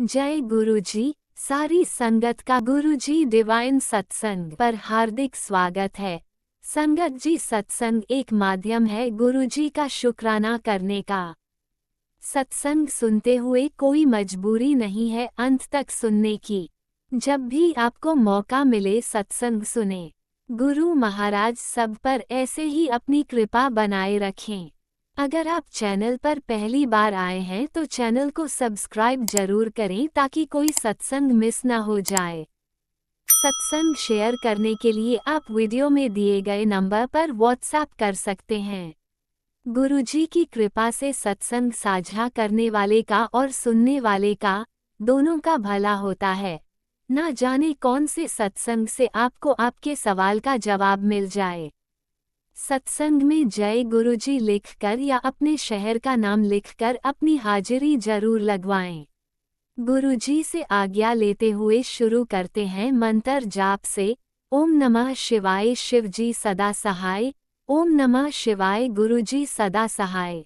जय गुरुजी। सारी संगत का गुरुजी डिवाइन सत्संग पर हार्दिक स्वागत है। संगत जी, सत्संग एक माध्यम है गुरुजी का शुक्राना करने का। सत्संग सुनते हुए कोई मजबूरी नहीं है अंत तक सुनने की। जब भी आपको मौका मिले सत्संग सुने। गुरु महाराज सब पर ऐसे ही अपनी कृपा बनाए रखें। अगर आप चैनल पर पहली बार आए हैं तो चैनल को सब्सक्राइब जरूर करें ताकि कोई सत्संग मिस ना हो जाए। सत्संग शेयर करने के लिए आप वीडियो में दिए गए नंबर पर व्हाट्सएप कर सकते हैं। गुरुजी की कृपा से सत्संग साझा करने वाले का और सुनने वाले का, दोनों का भला होता है। ना जाने कौन से सत्संग से आपको आपके सवाल का जवाब मिल जाए। सत्संग में जय गुरुजी लिखकर या अपने शहर का नाम लिखकर अपनी हाजिरी जरूर लगवाएं। गुरुजी से आज्ञा लेते हुए शुरू करते हैं मंत्र जाप से। ओम नमः शिवाय शिवजी सदा सहाय। ओम नमः शिवाय गुरुजी सदा सहाय।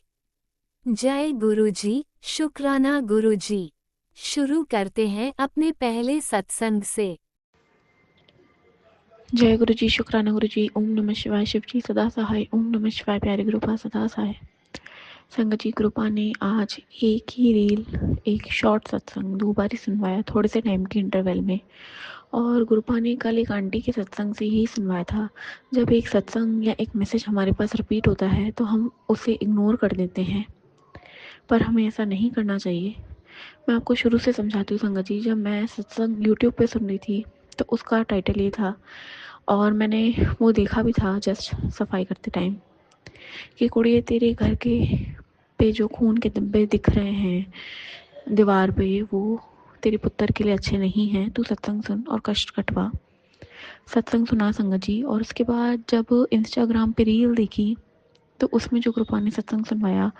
जय गुरुजी, शुक्राना गुरुजी। शुरू करते हैं अपने पहले सत्संग से। जय गुरु जी, शुक्राना गुरु जी। ओम नमः शिवाय शिव जी सदा सहाय। ओम नमः शिवाय प्यारे कृपा सदा सहाय। संगत जी, कृपा ने आज एक ही रील, एक शॉर्ट सत्संग दो बार ही सुनवाया, थोड़े से टाइम के इंटरवल में। और गुरुपा ने कल एक आंटी के सत्संग से ही सुनवाया था। जब एक सत्संग या एक मैसेज हमारे पास रिपीट होता है तो हम उसे इग्नोर कर देते हैं, पर हमें ऐसा नहीं करना चाहिए। मैं आपको शुरू से समझाती हूँ संगत जी। जब मैं सत्संग यूट्यूब पे सुन रही थी तो उसका टाइटल ये था, और मैंने वो देखा भी था जस्ट सफाई करते टाइम, कि कुड़िए तेरे घर के पे जो खून के धब्बे दिख रहे हैं दीवार पे, वो तेरे पुत्र के लिए अच्छे नहीं हैं। तू सत्संग सुन और कष्ट कटवा। सत्संग सुना संगत जी। और उसके बाद जब इंस्टाग्राम पे रील देखी तो उसमें जो कृपा ने सत्संग सुनवाया,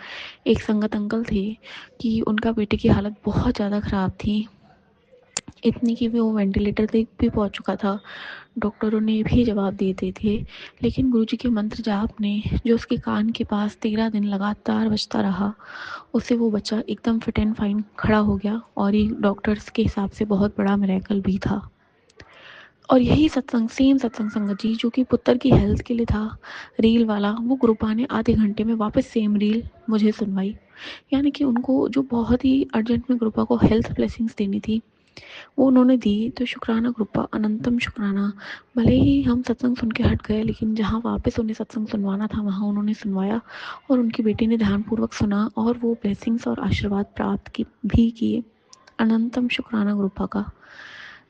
एक संगत अंकल थे कि उनका बेटे की हालत बहुत ज़्यादा ख़राब थी, इतनी कि वो वेंटिलेटर तक भी पहुंच चुका था। डॉक्टरों ने भी जवाब दे दिए थे, लेकिन गुरुजी के मंत्र जाप ने जो उसके कान के पास 13 दिन लगातार बजता रहा, उससे वो बच्चा एकदम फिट एंड फाइन खड़ा हो गया। और ये डॉक्टर्स के हिसाब से बहुत बड़ा मिरेकल भी था। और यही सत्संग, सेम सत्संग संगत जी, जो कि पुत्र की हेल्थ के लिए था, रील वाला, वो गुरुपा ने आधे घंटे में वापस सेम रील मुझे सुनवाई। यानी कि उनको जो बहुत ही अर्जेंट में गुरुपा को हेल्थ ब्लेसिंग्स देनी थी वो उन्होंने दी। तो शुक्राना कृपा, अनंतम शुक्राना। भले ही हम सत्संग सुन के हट गए, लेकिन जहाँ वापस उन्हें सत्संग सुनवाना था वहाँ उन्होंने सुनवाया, और उनकी बेटी ने ध्यानपूर्वक सुना और वो ब्लेसिंग्स और आशीर्वाद प्राप्त भी किए। अनंतम शुक्राना कृपा का।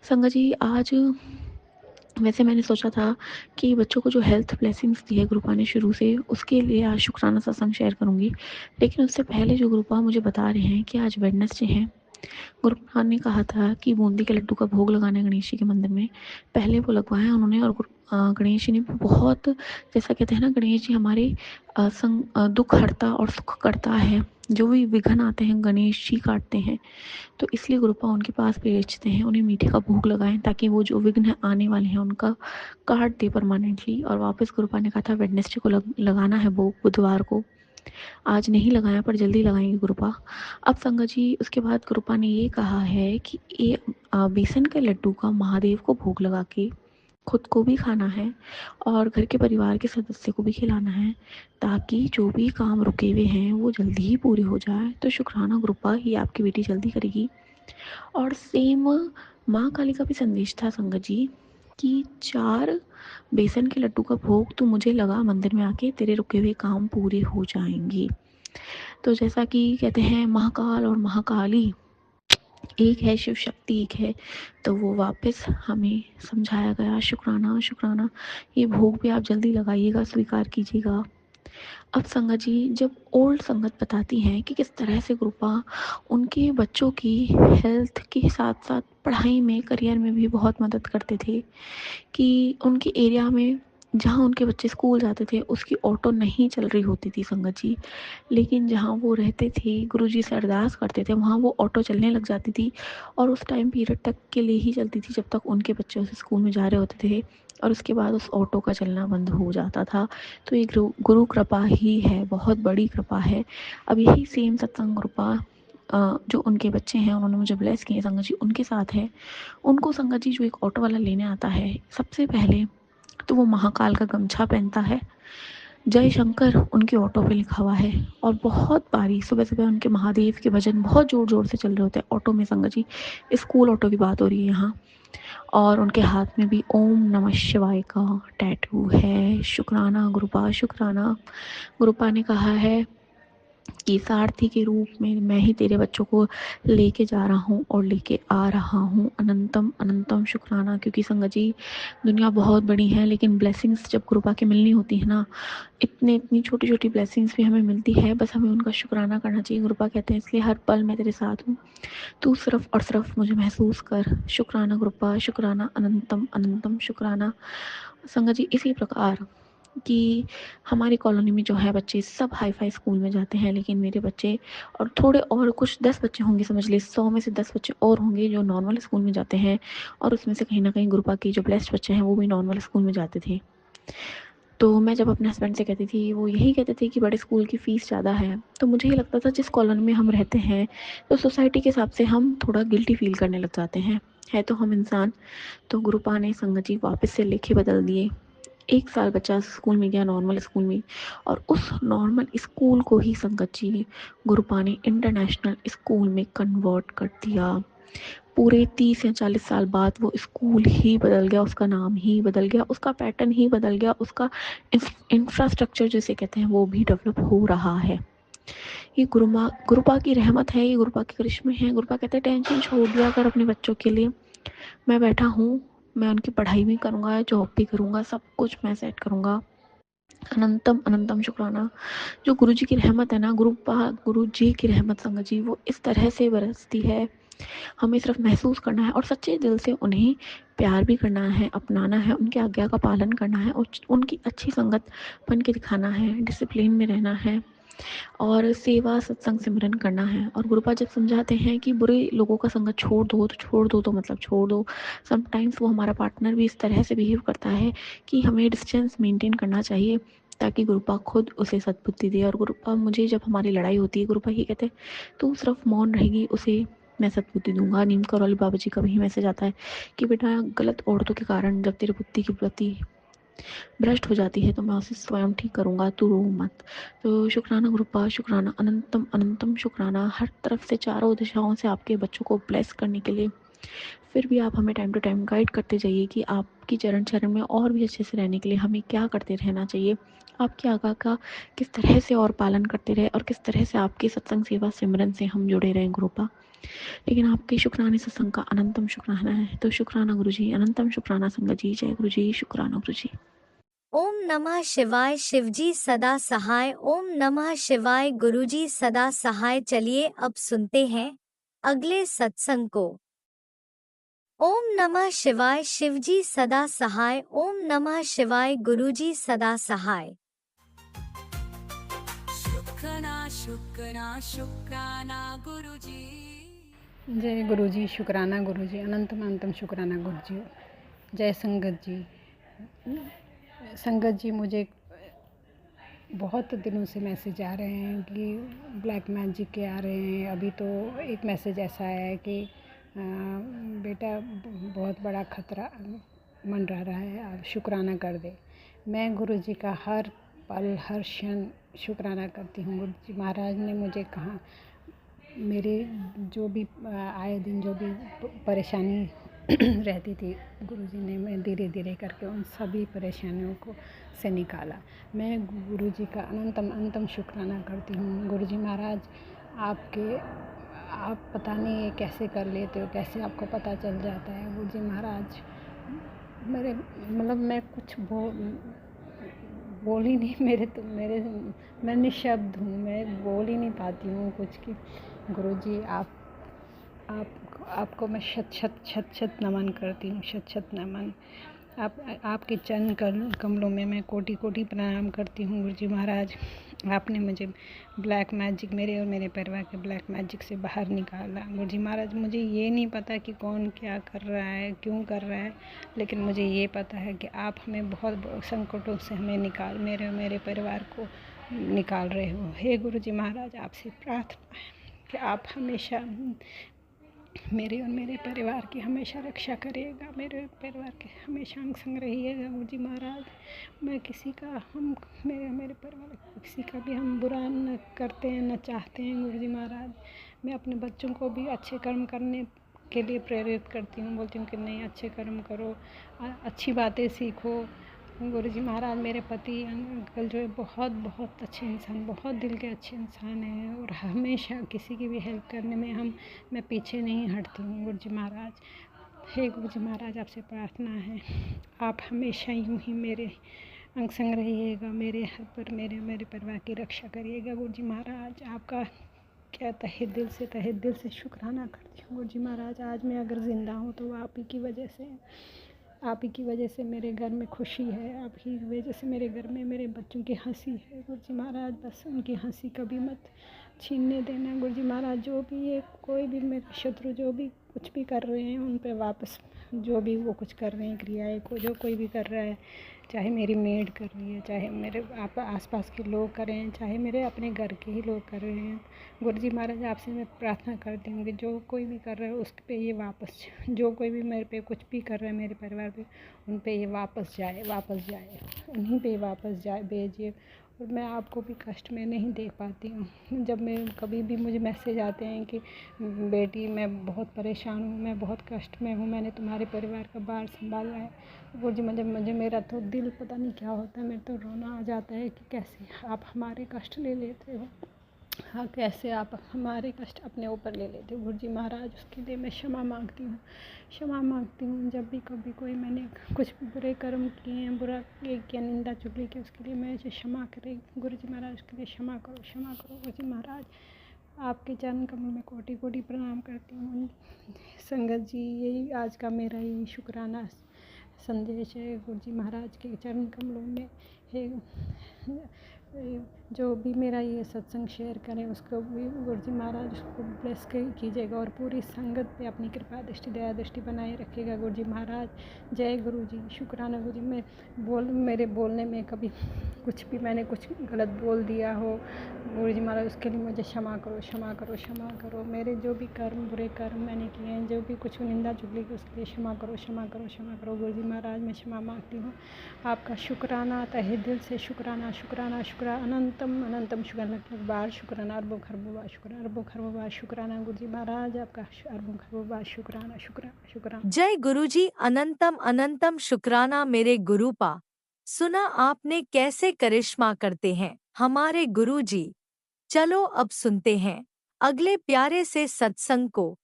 संगत जी, आज वैसे मैंने सोचा था कि बच्चों को जो हेल्थ ब्लेसिंग्स दी है गुरुपा ने शुरू से, उसके लिए आज शुक्राना सत्संग शेयर करूँगी। लेकिन उससे पहले जो गुरुपा मुझे बता रहे हैं कि आज वेडनेसडे है। गुरुपा ने कहा था कि बूंदी के लड्डू का भोग लगाना है गणेश जी के मंदिर में। पहले वो लगवाया उन्होंने, और गणेश जी ने बहुत, जैसा कहते हैं ना, गणेश जी हमारे दुख हरता और सुख करता है। जो भी विघ्न आते हैं गणेश जी काटते हैं। तो इसलिए गुरुपा उनके पास भेजते हैं, उन्हें मीठे का भोग लगाएं ताकि वो जो विघ्न आने वाले हैं उनका काट दे परमानेंटली। और वापस गुरुपा ने कहा था वेडनेसडे को लगाना है भोग, बुधवार को। आज नहीं लगाया पर जल्दी लगाएंगे गुरुपा। अब संगत जी, उसके बाद गुरुपा ने ये कहा है कि ये बेसन के लड्डू का महादेव को भोग लगा के खुद को भी खाना है और घर के परिवार के सदस्य को भी खिलाना है, ताकि जो भी काम रुके हुए हैं वो जल्दी ही पूरे हो जाए। तो शुक्राना गुरुपा, ये आपकी बेटी जल्दी करेगी। और सेम माँ काली का भी संदेश था संगत जी, कि 4 बेसन के लड्डू का भोग तू मुझे लगा मंदिर में आके, तेरे रुके हुए काम पूरे हो जाएंगे। तो जैसा कि कहते हैं महाकाल और महाकाली एक है, शिव शक्ति एक है, तो वो वापस हमें समझाया गया। शुक्राना शुक्राना। ये भोग भी आप जल्दी लगाइएगा, स्वीकार कीजिएगा। अब संगत जी, जब ओल्ड संगत बताती हैं कि किस तरह से गुरुपा उनके बच्चों की हेल्थ के साथ साथ पढ़ाई में, करियर में भी बहुत मदद करते थे, कि उनके एरिया में जहाँ उनके बच्चे स्कूल जाते थे उसकी ऑटो नहीं चल रही होती थी संगत जी, लेकिन जहाँ वो रहते थे गुरुजी से अरदास करते थे वहाँ वो ऑटो चलने लग जाती थी। और उस टाइम पीरियड तक के लिए ही चलती थी जब तक उनके बच्चे उस स्कूल में जा रहे होते थे, और उसके बाद उस ऑटो का चलना बंद हो जाता था। तो ये गुरु कृपा ही है, बहुत बड़ी कृपा है। अब यही सेम सत्संग कृपा जो उनके बच्चे हैं उन्होंने मुझे ब्लेस किए संगत जी उनके साथ है। उनको संगत जी जो एक ऑटो वाला लेने आता है, सबसे पहले तो वो महाकाल का गमछा पहनता है, जय शंकर उनके ऑटो पे लिखा हुआ है, और बहुत बारी सुबह सुबह उनके महादेव के भजन बहुत ज़ोर ज़ोर से चल रहे होते हैं ऑटो में संगत जी। स्कूल ऑटो की बात हो रही है यहाँ। और उनके हाथ में भी ओम नमः शिवाय का टैटू है। शुक्राना गुरुपा, शुक्राना। गुरुपा ने कहा है कि सारथी के रूप में मैं ही तेरे बच्चों को लेके जा रहा हूँ और लेके आ रहा हूँ। अनंतम अनंतम शुक्राना। क्योंकि संगत जी दुनिया बहुत बड़ी है, लेकिन ब्लेसिंग्स जब कृपा की मिलनी होती है ना, इतनी छोटी छोटी ब्लेसिंग्स भी हमें मिलती है, बस हमें उनका शुक्राना करना चाहिए। कृपा कहते हैं इसलिए हर पल मैं तेरे साथ हूँ, तू सिर्फ और सिर्फ मुझे महसूस कर। शुक्राना कृपा, शुक्राना अनंतम अनंतम शुक्राना। संगत जी इसी प्रकार कि हमारी कॉलोनी में जो है बच्चे सब हाई फाई स्कूल में जाते हैं, लेकिन मेरे बच्चे और थोड़े और कुछ 10 बच्चे होंगे, समझ लीजिए 100 में से 10 बच्चे और होंगे जो नॉर्मल स्कूल में जाते हैं, और उसमें से कहीं ना कहीं गुरुपा के जो ब्लेस्ड बच्चे हैं वो भी नॉर्मल स्कूल में जाते थे। तो मैं जब अपने हस्बैंड से कहती थी, वो यही कहते थे कि बड़े स्कूल की फ़ीस ज़्यादा है। तो मुझे ये लगता था जिस कॉलोनी में हम रहते हैं तो सोसाइटी के हिसाब से हम थोड़ा गिल्टी फ़ील करने लग जाते हैं, है तो हम इंसान। तो गुरुपा ने संगत जी वापस से लेखे बदल दिए। 1 साल बच्चा स्कूल में गया, नॉर्मल स्कूल में, और उस नॉर्मल स्कूल को ही संगत जी गुरुपा ने इंटरनेशनल स्कूल में कन्वर्ट कर दिया। पूरे 30 या 40 साल बाद वो स्कूल ही बदल गया, उसका नाम ही बदल गया, उसका पैटर्न ही बदल गया, उसका इंफ्रास्ट्रक्चर जिसे कहते हैं वो भी डेवलप हो रहा है। ये गुरुपा की रहमत है, ये गुरुपा के करिश्मे हैं। गुरुपा कहते हैं टेंशन छोड़ दिया कर अपने बच्चों के लिए, मैं बैठा हूँ, मैं उनकी पढ़ाई भी करूँगा, जॉब भी करूँगा, सब कुछ मैं सेट करूँगा। अनंतम अनंतम शुक्राना। जो गुरु जी की रहमत है ना, गुरु जी की रहमत संगत जी वो इस तरह से बरसती है, हमें सिर्फ महसूस करना है और सच्चे दिल से उन्हें प्यार भी करना है, अपनाना है, उनकी आज्ञा का पालन करना है और उनकी अच्छी संगत बन के दिखाना है, डिसिप्लिन में रहना है और सेवा सत्संग सिमरन करना है। और गुरुपा जब समझाते हैं कि बुरे लोगों का संगत छोड़ दो, तो छोड़ दो तो मतलब छोड़ दो। समटाइम्स वो हमारा पार्टनर भी इस तरह से बिहेव करता है कि हमें डिस्टेंस मेंटेन करना चाहिए, ताकि गुरुपा खुद उसे सद्बुद्धि दे। और गुरुपा मुझे जब हमारी लड़ाई होती है, गुरुपा ये कहते हैं तू सिर्फ मौन रहेगी, उसे मैं सद्बुद्धि दूंगा। नीम करौली बाबा जी का भी मैसेज आता है कि बेटा गलत औरतों के कारण जब तेरी बुद्धि की प्रति भ्रष्ट हो जाती है तो मैं उसे स्वयं ठीक करूँगा, तू रो मत। तो शुक्राना गुरुपा, शुक्राना अनंतम अनंतम शुक्राना, हर तरफ से चारों दिशाओं से आपके बच्चों को ब्लेस करने के लिए। फिर भी आप हमें टाइम टू टाइम गाइड करते जाइए कि आपकी चरण चरण में और भी अच्छे से रहने के लिए हमें क्या करते रहना चाहिए, आपकी आज्ञा का किस तरह से और पालन करते रहे और किस तरह से आपकी सत्संग सेवा सिमरन से हम जुड़े रहें गुरुपा। लेकिन आपके शुक्राने सत्संग का अनंतम शुक्राना है। तो शुक्राना गुरु जी, अनंतम शुक्राना संगत जी। जय गुरु जी, शुक्राना गुरु जी। ओम नमः शिवाय। शिवजी सदा सहाय। ओम नमः शिवाय। गुरुजी सदा सहाय। चलिए अब सुनते हैं अगले सत्संग को। ओम नमः शिवाय। शिवजी सदा सहाय। ओम नमः शिवाय। गुरुजी सदा सहाय। शुक्राना शुक्राना शुक्राना गुरुजी। जय गुरु जी, शुक्राना गुरु जी, अनंतम अनंतम शुक्राना गुरु जी। जय संगत जी। संगत जी, मुझे बहुत दिनों से मैसेज आ रहे हैं कि ब्लैक मैजिक के आ रहे हैं। अभी तो एक मैसेज ऐसा आया है कि बेटा बहुत बड़ा खतरा मंडरा रहा है, आप शुक्राना कर दे। मैं गुरु जी का हर पल हर क्षण शुक्राना करती हूँ। गुरु जी महाराज ने मुझे कहा, मेरे जो भी आए दिन जो भी परेशानी रहती थी, गुरुजी ने मैं धीरे धीरे करके उन सभी परेशानियों को से निकाला। मैं गुरुजी का अनंतम अनंतम शुक्राना करती हूँ। गुरुजी महाराज, आप पता नहीं ये कैसे कर लेते हो, कैसे आपको पता चल जाता है। गुरुजी महाराज, मैं कुछ बोल ही नहीं, मैं निशब्द हूँ, मैं बोल ही नहीं पाती हूँ कुछ कि गुरुजी आपको मैं शत नमन करती हूँ, शत नमन। आपके चरण कमलों में मैं कोटि कोटि प्रणाम करती हूँ। गुरुजी महाराज, आपने मुझे ब्लैक मैजिक, मेरे और मेरे परिवार के ब्लैक मैजिक से बाहर निकाला। गुरुजी महाराज, मुझे ये नहीं पता कि कौन क्या कर रहा है, क्यों कर रहा है, लेकिन मुझे ये पता है कि आप हमें बहुत संकटों से मेरे और मेरे परिवार को निकाल रहे हो। हे गुरुजी महाराज, आपसे प्रार्थना कि आप हमेशा मेरे और मेरे परिवार की हमेशा रक्षा करिएगा, मेरे परिवार के हमेशा अंग संग रहिएगा गुरु जी महाराज। मैं किसी का मेरे परिवार किसी का भी हम बुरा न करते हैं न चाहते हैं गुरु जी महाराज। मैं अपने बच्चों को भी अच्छे कर्म करने के लिए प्रेरित करती हूँ, बोलती हूँ कि नहीं अच्छे कर्म करो, अच्छी बातें सीखो। गुरु जी महाराज मेरे पति अंकल जो है बहुत बहुत अच्छे इंसान, बहुत दिल के अच्छे इंसान हैं और हमेशा किसी की भी हेल्प करने में मैं पीछे नहीं हटती हूँ गुरु जी महाराज। हे गुरु जी महाराज आपसे प्रार्थना है आप हमेशा यूं ही मेरे अंग संग रहिएगा, मेरे परिवार की रक्षा करिएगा गुरु जी महाराज। आपका क्या तहे दिल से शुक्राना करती हूँ गुरु जी महाराज। आज मैं अगर ज़िंदा हूँ तो आप ही की वजह से, आप ही की वजह से मेरे घर में खुशी है, आप ही की वजह से मेरे घर में मेरे बच्चों की हंसी है गुरु जी महाराज। बस उनकी हंसी कभी मत छीनने देना गुरु जी महाराज। जो भी ये कोई भी मेरे शत्रु जो भी कुछ भी कर रहे हैं उन पे वापस जो भी वो कुछ कर रहे हैं क्रियाएं को जो कोई भी कर रहा है, चाहे मेरी मेड कर रही है, चाहे मेरे आसपास के लोग कर रहे हैं, चाहे मेरे अपने घर के ही लोग कर रहे हैं, गुरु जी महाराज आपसे मैं प्रार्थना करती हूँ कि जो कोई भी कर रहा है उस पे ये वापस, जो कोई भी मेरे पे कुछ भी कर रहा है मेरे परिवार पे, उन पे ये वापस जाए उन्हीं पे वापस जाए भेजिए। और मैं आपको भी कष्ट में नहीं देख पाती हूँ। जब मैं कभी भी मुझे मैसेज आते हैं कि बेटी मैं बहुत परेशान हूँ, मैं बहुत कष्ट में हूँ, मैंने तुम्हारे परिवार का भार संभाला है गुरु जी, मुझे मेरा तो दिल पता नहीं क्या होता है, मेरे तो रोना आ जाता है कि कैसे आप हमारे कष्ट ले लेते हो, हाँ कैसे आप हमारे कष्ट अपने ऊपर ले लेते हो गुरु जी महाराज। उसके लिए मैं क्षमा मांगती हूँ। जब भी कभी कोई मैंने कुछ बुरे कर्म किए हैं, बुरा किया, निंदा चुगली की, उसके लिए मैं क्षमा करें गुरु जी महाराज। उसके लिए क्षमा करो गुरु जी महाराज। आपके चरण कमल में कोटि कोटि प्रणाम करती हूँ संगत जी। यही आज का मेरा यही शुक्राना संदेश है गुरु जी महाराज के चरण कमलों में है। जो भी मेरा ये सत्संग शेयर करें उसको भी गुरु जी महाराज उसको ब्लेस कीजिएगा और पूरी संगत पे अपनी कृपा दृष्टि दया दृष्टि बनाए रखिएगा गुरु जी महाराज। जय गुरु जी। शुक्राना गुरु जी। मेरे बोलने में कभी कुछ भी मैंने कुछ गलत बोल दिया हो गुरु जी महाराज उसके लिए मुझे क्षमा करो। मेरे जो भी कर्म बुरे कर्म मैंने किए हैं, जो भी कुछ निंदा चुगली की, उसके लिए क्षमा करो गुरु जी महाराज। मैं क्षमा मांगती हूँ। आपका शुक्राना तहे दिल से शुक्राना अनंतम शुक्राना बार शुक्राना अरबों खरबों बार शुक्राना गुरु जी महाराज। आपका अरबों खरबों बार शुक्राना। जय गुरुजी। अनंतम शुक्राना मेरे गुरुपा। सुना आपने कैसे करिश्मा करते हैं हमारे गुरुजी। चलो अब सुनते हैं अगले प्यारे से सत्संग को।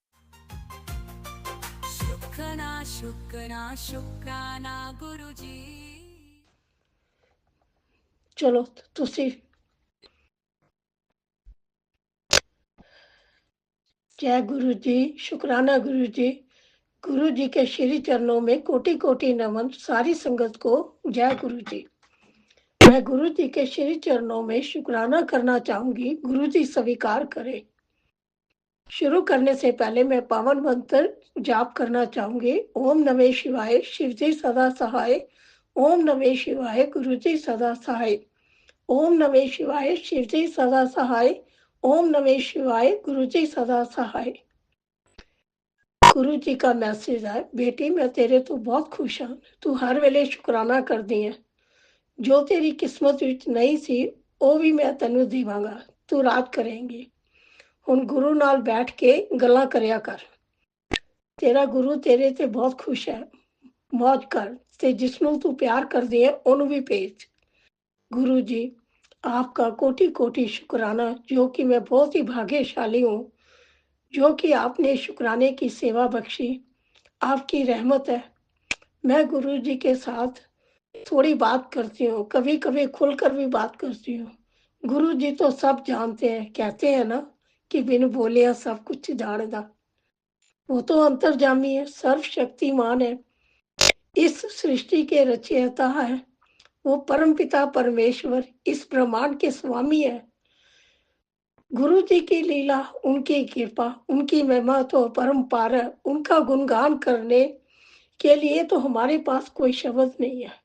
शुक्राना गुरु जी। चलो तुसी जय गुरु जी। शुक्राना गुरु जी। गुरु जी के श्री चरणों में कोटि कोटि नमन। सारी संगत को जय गुरु जी। मैं गुरु जी के श्री चरणों में शुक्राना करना चाहूंगी, गुरु जी स्वीकार करें। शुरू करने से पहले मैं पावन मंत्र जाप करना चाहूंगी। ओम नमः शिवाय, शिव जी सदा सहाय। ओम नमः शिवाय, गुरु जी सदा सहाय। ओम नमः शिवाय, शिव जी सदा सहाय। ओम नमः शिवाय, गुरु जी सदा सहाय। गुरु जी का मैसेज है, बेटी मैं तेरे तो बहुत खुश हाँ, तू हर वेले शुकराना करदी है। जो तेरी किस्मत विच नहीं सी ਉਹ ਵੀ मैं ਤੈਨੂੰ ਦੇਵਾਂਗਾ, तू राज करेंगी। ਹੁਣ गुरु नाल बैठ के गल्लां करिया कर। तेरा गुरु तेरे ते बहुत खुश है, मौज कर ते जिसनों तू प्यार करदी है ਉਹਨੂੰ भी भेज। गुरु जी आपका कोटि कोटि शुक्राना, जो कि मैं बहुत ही भाग्यशाली हूँ जो कि आपने शुक्राने की सेवा बख्शी। आपकी रहमत है। मैं गुरु जी के साथ थोड़ी बात करती हूँ, कभी कभी खुलकर भी बात करती हूँ। गुरु जी तो सब जानते हैं, कहते हैं ना कि बिन बोलिया सब कुछ जानदा। वो तो अंतर्जामी है, सर्वशक्तिमान है, इस सृष्टि के रचयिता है। वो परमपिता परमेश्वर इस ब्रह्मांड के स्वामी है। गुरु जी की लीला, उनकी कृपा, उनकी महिमा तो परम्पार है। उनका गुणगान करने के लिए तो हमारे पास कोई शब्द नहीं है।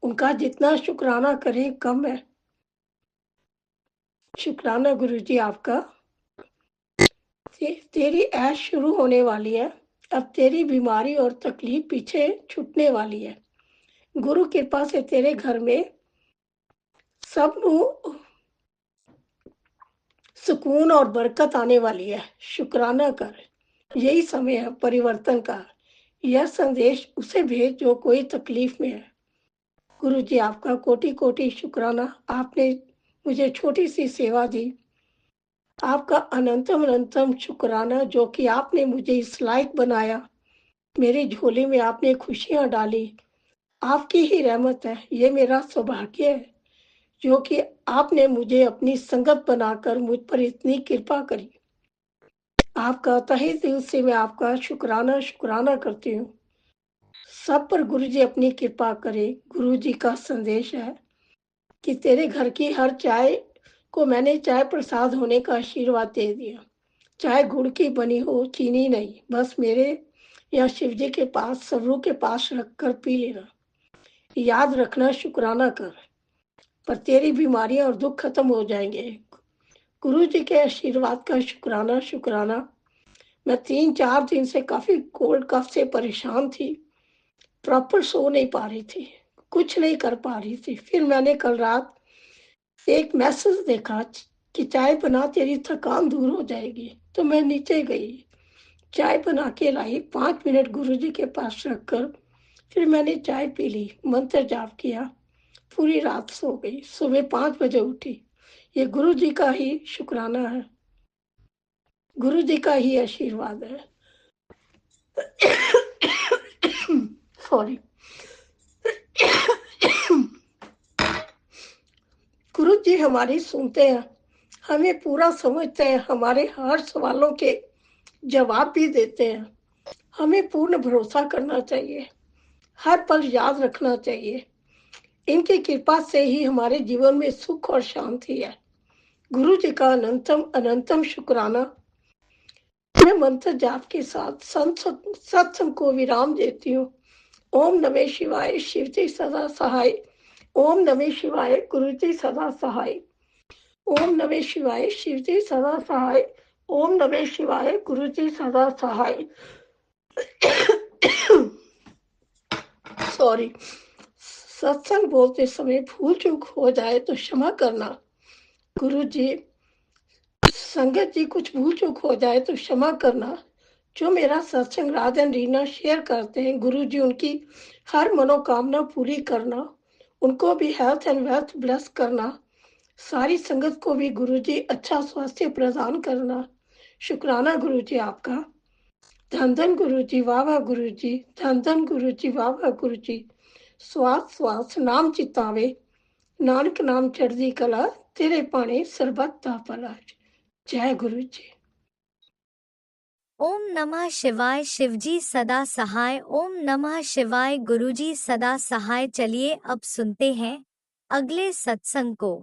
उनका जितना शुक्राना करें कम है। शुक्राना गुरु जी आपका। तेरी ऐश शुरू होने वाली है। अब तेरी बीमारी और तकलीफ पीछे छूटने वाली है। गुरु कृपा से तेरे घर में सब सुकून और बरकत आने वाली है। शुक्राना कर, यही समय है परिवर्तन का। यह संदेश उसे भेज जो कोई तकलीफ में है। गुरु जी आपका कोटि कोटि शुक्राना। आपने मुझे छोटी सी सेवा दी। आपका अनंतम अनंतम शुक्राना जो कि आपने मुझे इस लायक बनाया। मेरी झोली में आपने खुशियां डाली। आपकी ही रहमत है। ये मेरा सौभाग्य है जो कि आपने मुझे अपनी संगत बनाकर मुझ पर इतनी कृपा करी। आपका तहे दिल से मैं आपका शुक्राना करती हूँ। सब पर गुरु जी अपनी कृपा करे। गुरु जी का संदेश है कि तेरे घर की हर चाय को मैंने चाय प्रसाद होने का आशीर्वाद दे दिया। चाय गुड़ की बनी हो, चीनी नहीं। बस मेरे या शिव जी के पास, सबरू के पास रखकर पी लेना। याद रखना, शुक्राना कर, पर तेरी बीमारियां और दुख खत्म हो जाएंगे। गुरु जी के आशीर्वाद का शुक्राना। मैं 3-4 दिन से काफी कोल्ड कफ से परेशान थी। प्रॉपर सो नहीं पा रही थी, कुछ नहीं कर पा रही थी। फिर मैंने कल रात एक मैसेज देखा कि चाय बना, तेरी थकान दूर हो जाएगी। तो मैं नीचे गई, चाय बना के लाई। 5 मिनट गुरु जी के पास रखकर फिर मैंने चाय पी ली, मंत्र जाप किया, पूरी रात सो गई। सुबह 5 बजे उठी। ये गुरु जी का ही शुक्राना है, गुरु जी का ही आशीर्वाद है। सॉरी। गुरु जी हमारी सुनते हैं, हमें पूरा समझते हैं, हमारे हर सवालों के जवाब भी देते हैं। हमें पूर्ण भरोसा करना चाहिए, हर पल याद रखना चाहिए। इनकी कृपा से ही हमारे जीवन में सुख और शांति है। गुरु जी का अनंतम अनंतम शुक्राना। मैं मंत्र जाप के साथ सत्संग को विराम देती हूँ। ओम नमः शिवाय, शिव जी सदा सहाय। ओम नमः शिवाय, गुरु जी सदा सहाय। ओम नमः शिवाय, शिव जी सदा सहाय। ओम नमः शिवाय, गुरु जी सदा सहाय। सॉरी। सत्संग बोलते समय भूल चूक हो जाए तो क्षमा करना। गुरु जी, संगत जी कुछ भूल चूक हो जाए तो क्षमा करना। जो मेरा सत्संग राधन रीना शेयर करते हैं, गुरु जी उनकी हर मनोकामना पूरी करना, उनको भी हेल्थ एंड वेल्थ ब्लेस करना। सारी संगत को भी गुरु जी अच्छा स्वास्थ्य प्रदान करना। शुक्राना गुरु जी आपका। धन धन गुरु जी, वाह वाह गुरु जी, धन धन गुरु जी, वाह वाह गुरु जी। श्वास श्वास नाम चितावे, नानक नाम चढ़दी कला, तेरे पाने सरबत दा भला। जय गुरु जी। ओम नमः शिवाय, शिवजी सदा सहाय। ओम नमः शिवाय, गुरुजी सदा सहाय। चलिए अब सुनते हैं अगले सत्संग को।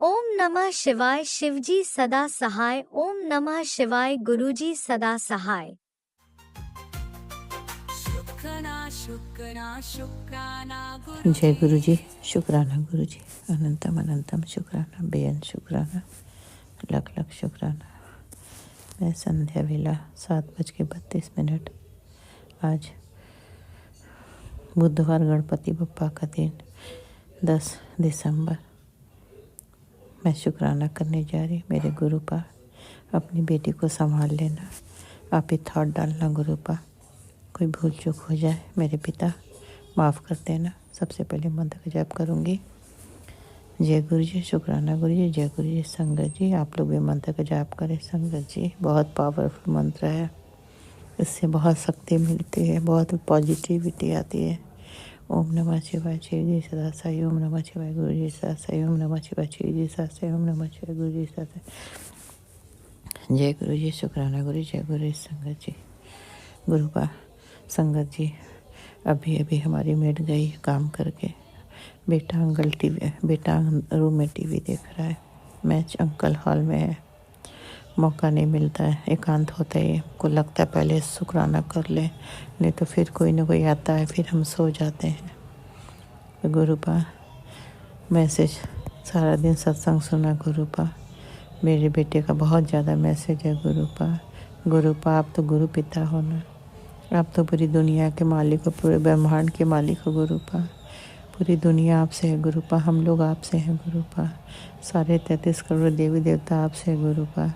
ओम नमः शिवाय, शिवजी सदा सहाय। ओम नमः शिवाय, गुरुजी सदा सहाय। शुक्राना गुरु जय गुरु जी, शुक्राना गुरु जी, अनंतम अनंतम शुक्राना, बेअंत शुक्राना, लख लख शुक्राना। मैं संध्या वेला 7:32। आज बुधवार, गणपति बप्पा का दिन, 10 दिसंबर। मैं शुक्राना करने जा रही। मेरे गुरु पा, अपनी बेटी को संभाल लेना। आप ही थॉट डालना गुरु पा, कोई भूल चूक हो जाए मेरे पिता माफ़ कर देना। सबसे पहले मंत्र का जाप करूँगी। जय गुरु जी, शुक्राना गुरु जी, जय गुरु जी। संगत जी आप लोग भी मंत्र का जाप करें। संगत जी बहुत पावरफुल मंत्र है, इससे बहुत शक्ति मिलती है, बहुत पॉजिटिविटी आती है। ओम नमः शिवाय, शिव जी सदा साई। ओम नमः शिवाय, गुरु जी सदा साई। ओम नमः शिवाय, शिव जी सदा साई। ओम नमः शिवाय, गुरु जी सदा साई। जय गुरु जी, शुक्राना गुरु, जय गुरु जी। संगत जी गुरु पा, संगत जी अभी अभी हमारी मेड गई काम करके। बेटा रूम में टीवी देख रहा है। मैच अंकल हॉल में है। मौका नहीं मिलता है, एकांत होता है। को लगता है पहले शुक्राना कर ले, नहीं तो फिर कोई ना कोई आता है, फिर हम सो जाते हैं। तो गुरु पा मैसेज, सारा दिन सत्संग सुना गुरु पा, मेरे बेटे का बहुत ज़्यादा मैसेज है गुरुपा। गुरुपा आप तो गुरु पिता हो ना, आप तो पूरी दुनिया के मालिक हो, पूरे ब्रह्मांड के मालिक हो गुरुपा। पूरी दुनिया आपसे है गुरुपा, हम लोग आपसे हैं गुरुपा, सारे 33 करोड़ देवी देवता आपसे है गुरुपा।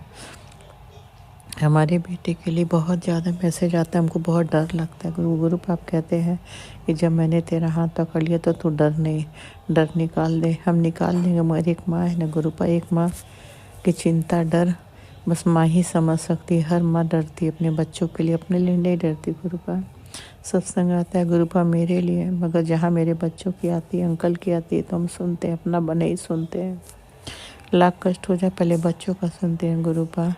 हमारे बेटे के लिए बहुत ज़्यादा मैसेज आता है, हमको बहुत डर लगता है गुरुपा। आप कहते हैं कि जब मैंने तेरा हाथ पकड़ लिया तो तू डर नहीं, डर निकाल दे। हम निकाल देंगे, मगर एक माँ है ना गुरुपा, एक माँ की चिंता डर बस माँ ही समझ सकती है। हर माँ डरती है अपने बच्चों के लिए, अपने लिए नहीं डरती गुरुपा। सत्संग आता है गुरुपा मेरे लिए, मगर जहाँ मेरे बच्चों की आती है, अंकल की आती है, तो हम सुनते हैं, अपना बने ही सुनते हैं। लाख कष्ट हो जाए पहले बच्चों का सुनते हैं गुरुपा।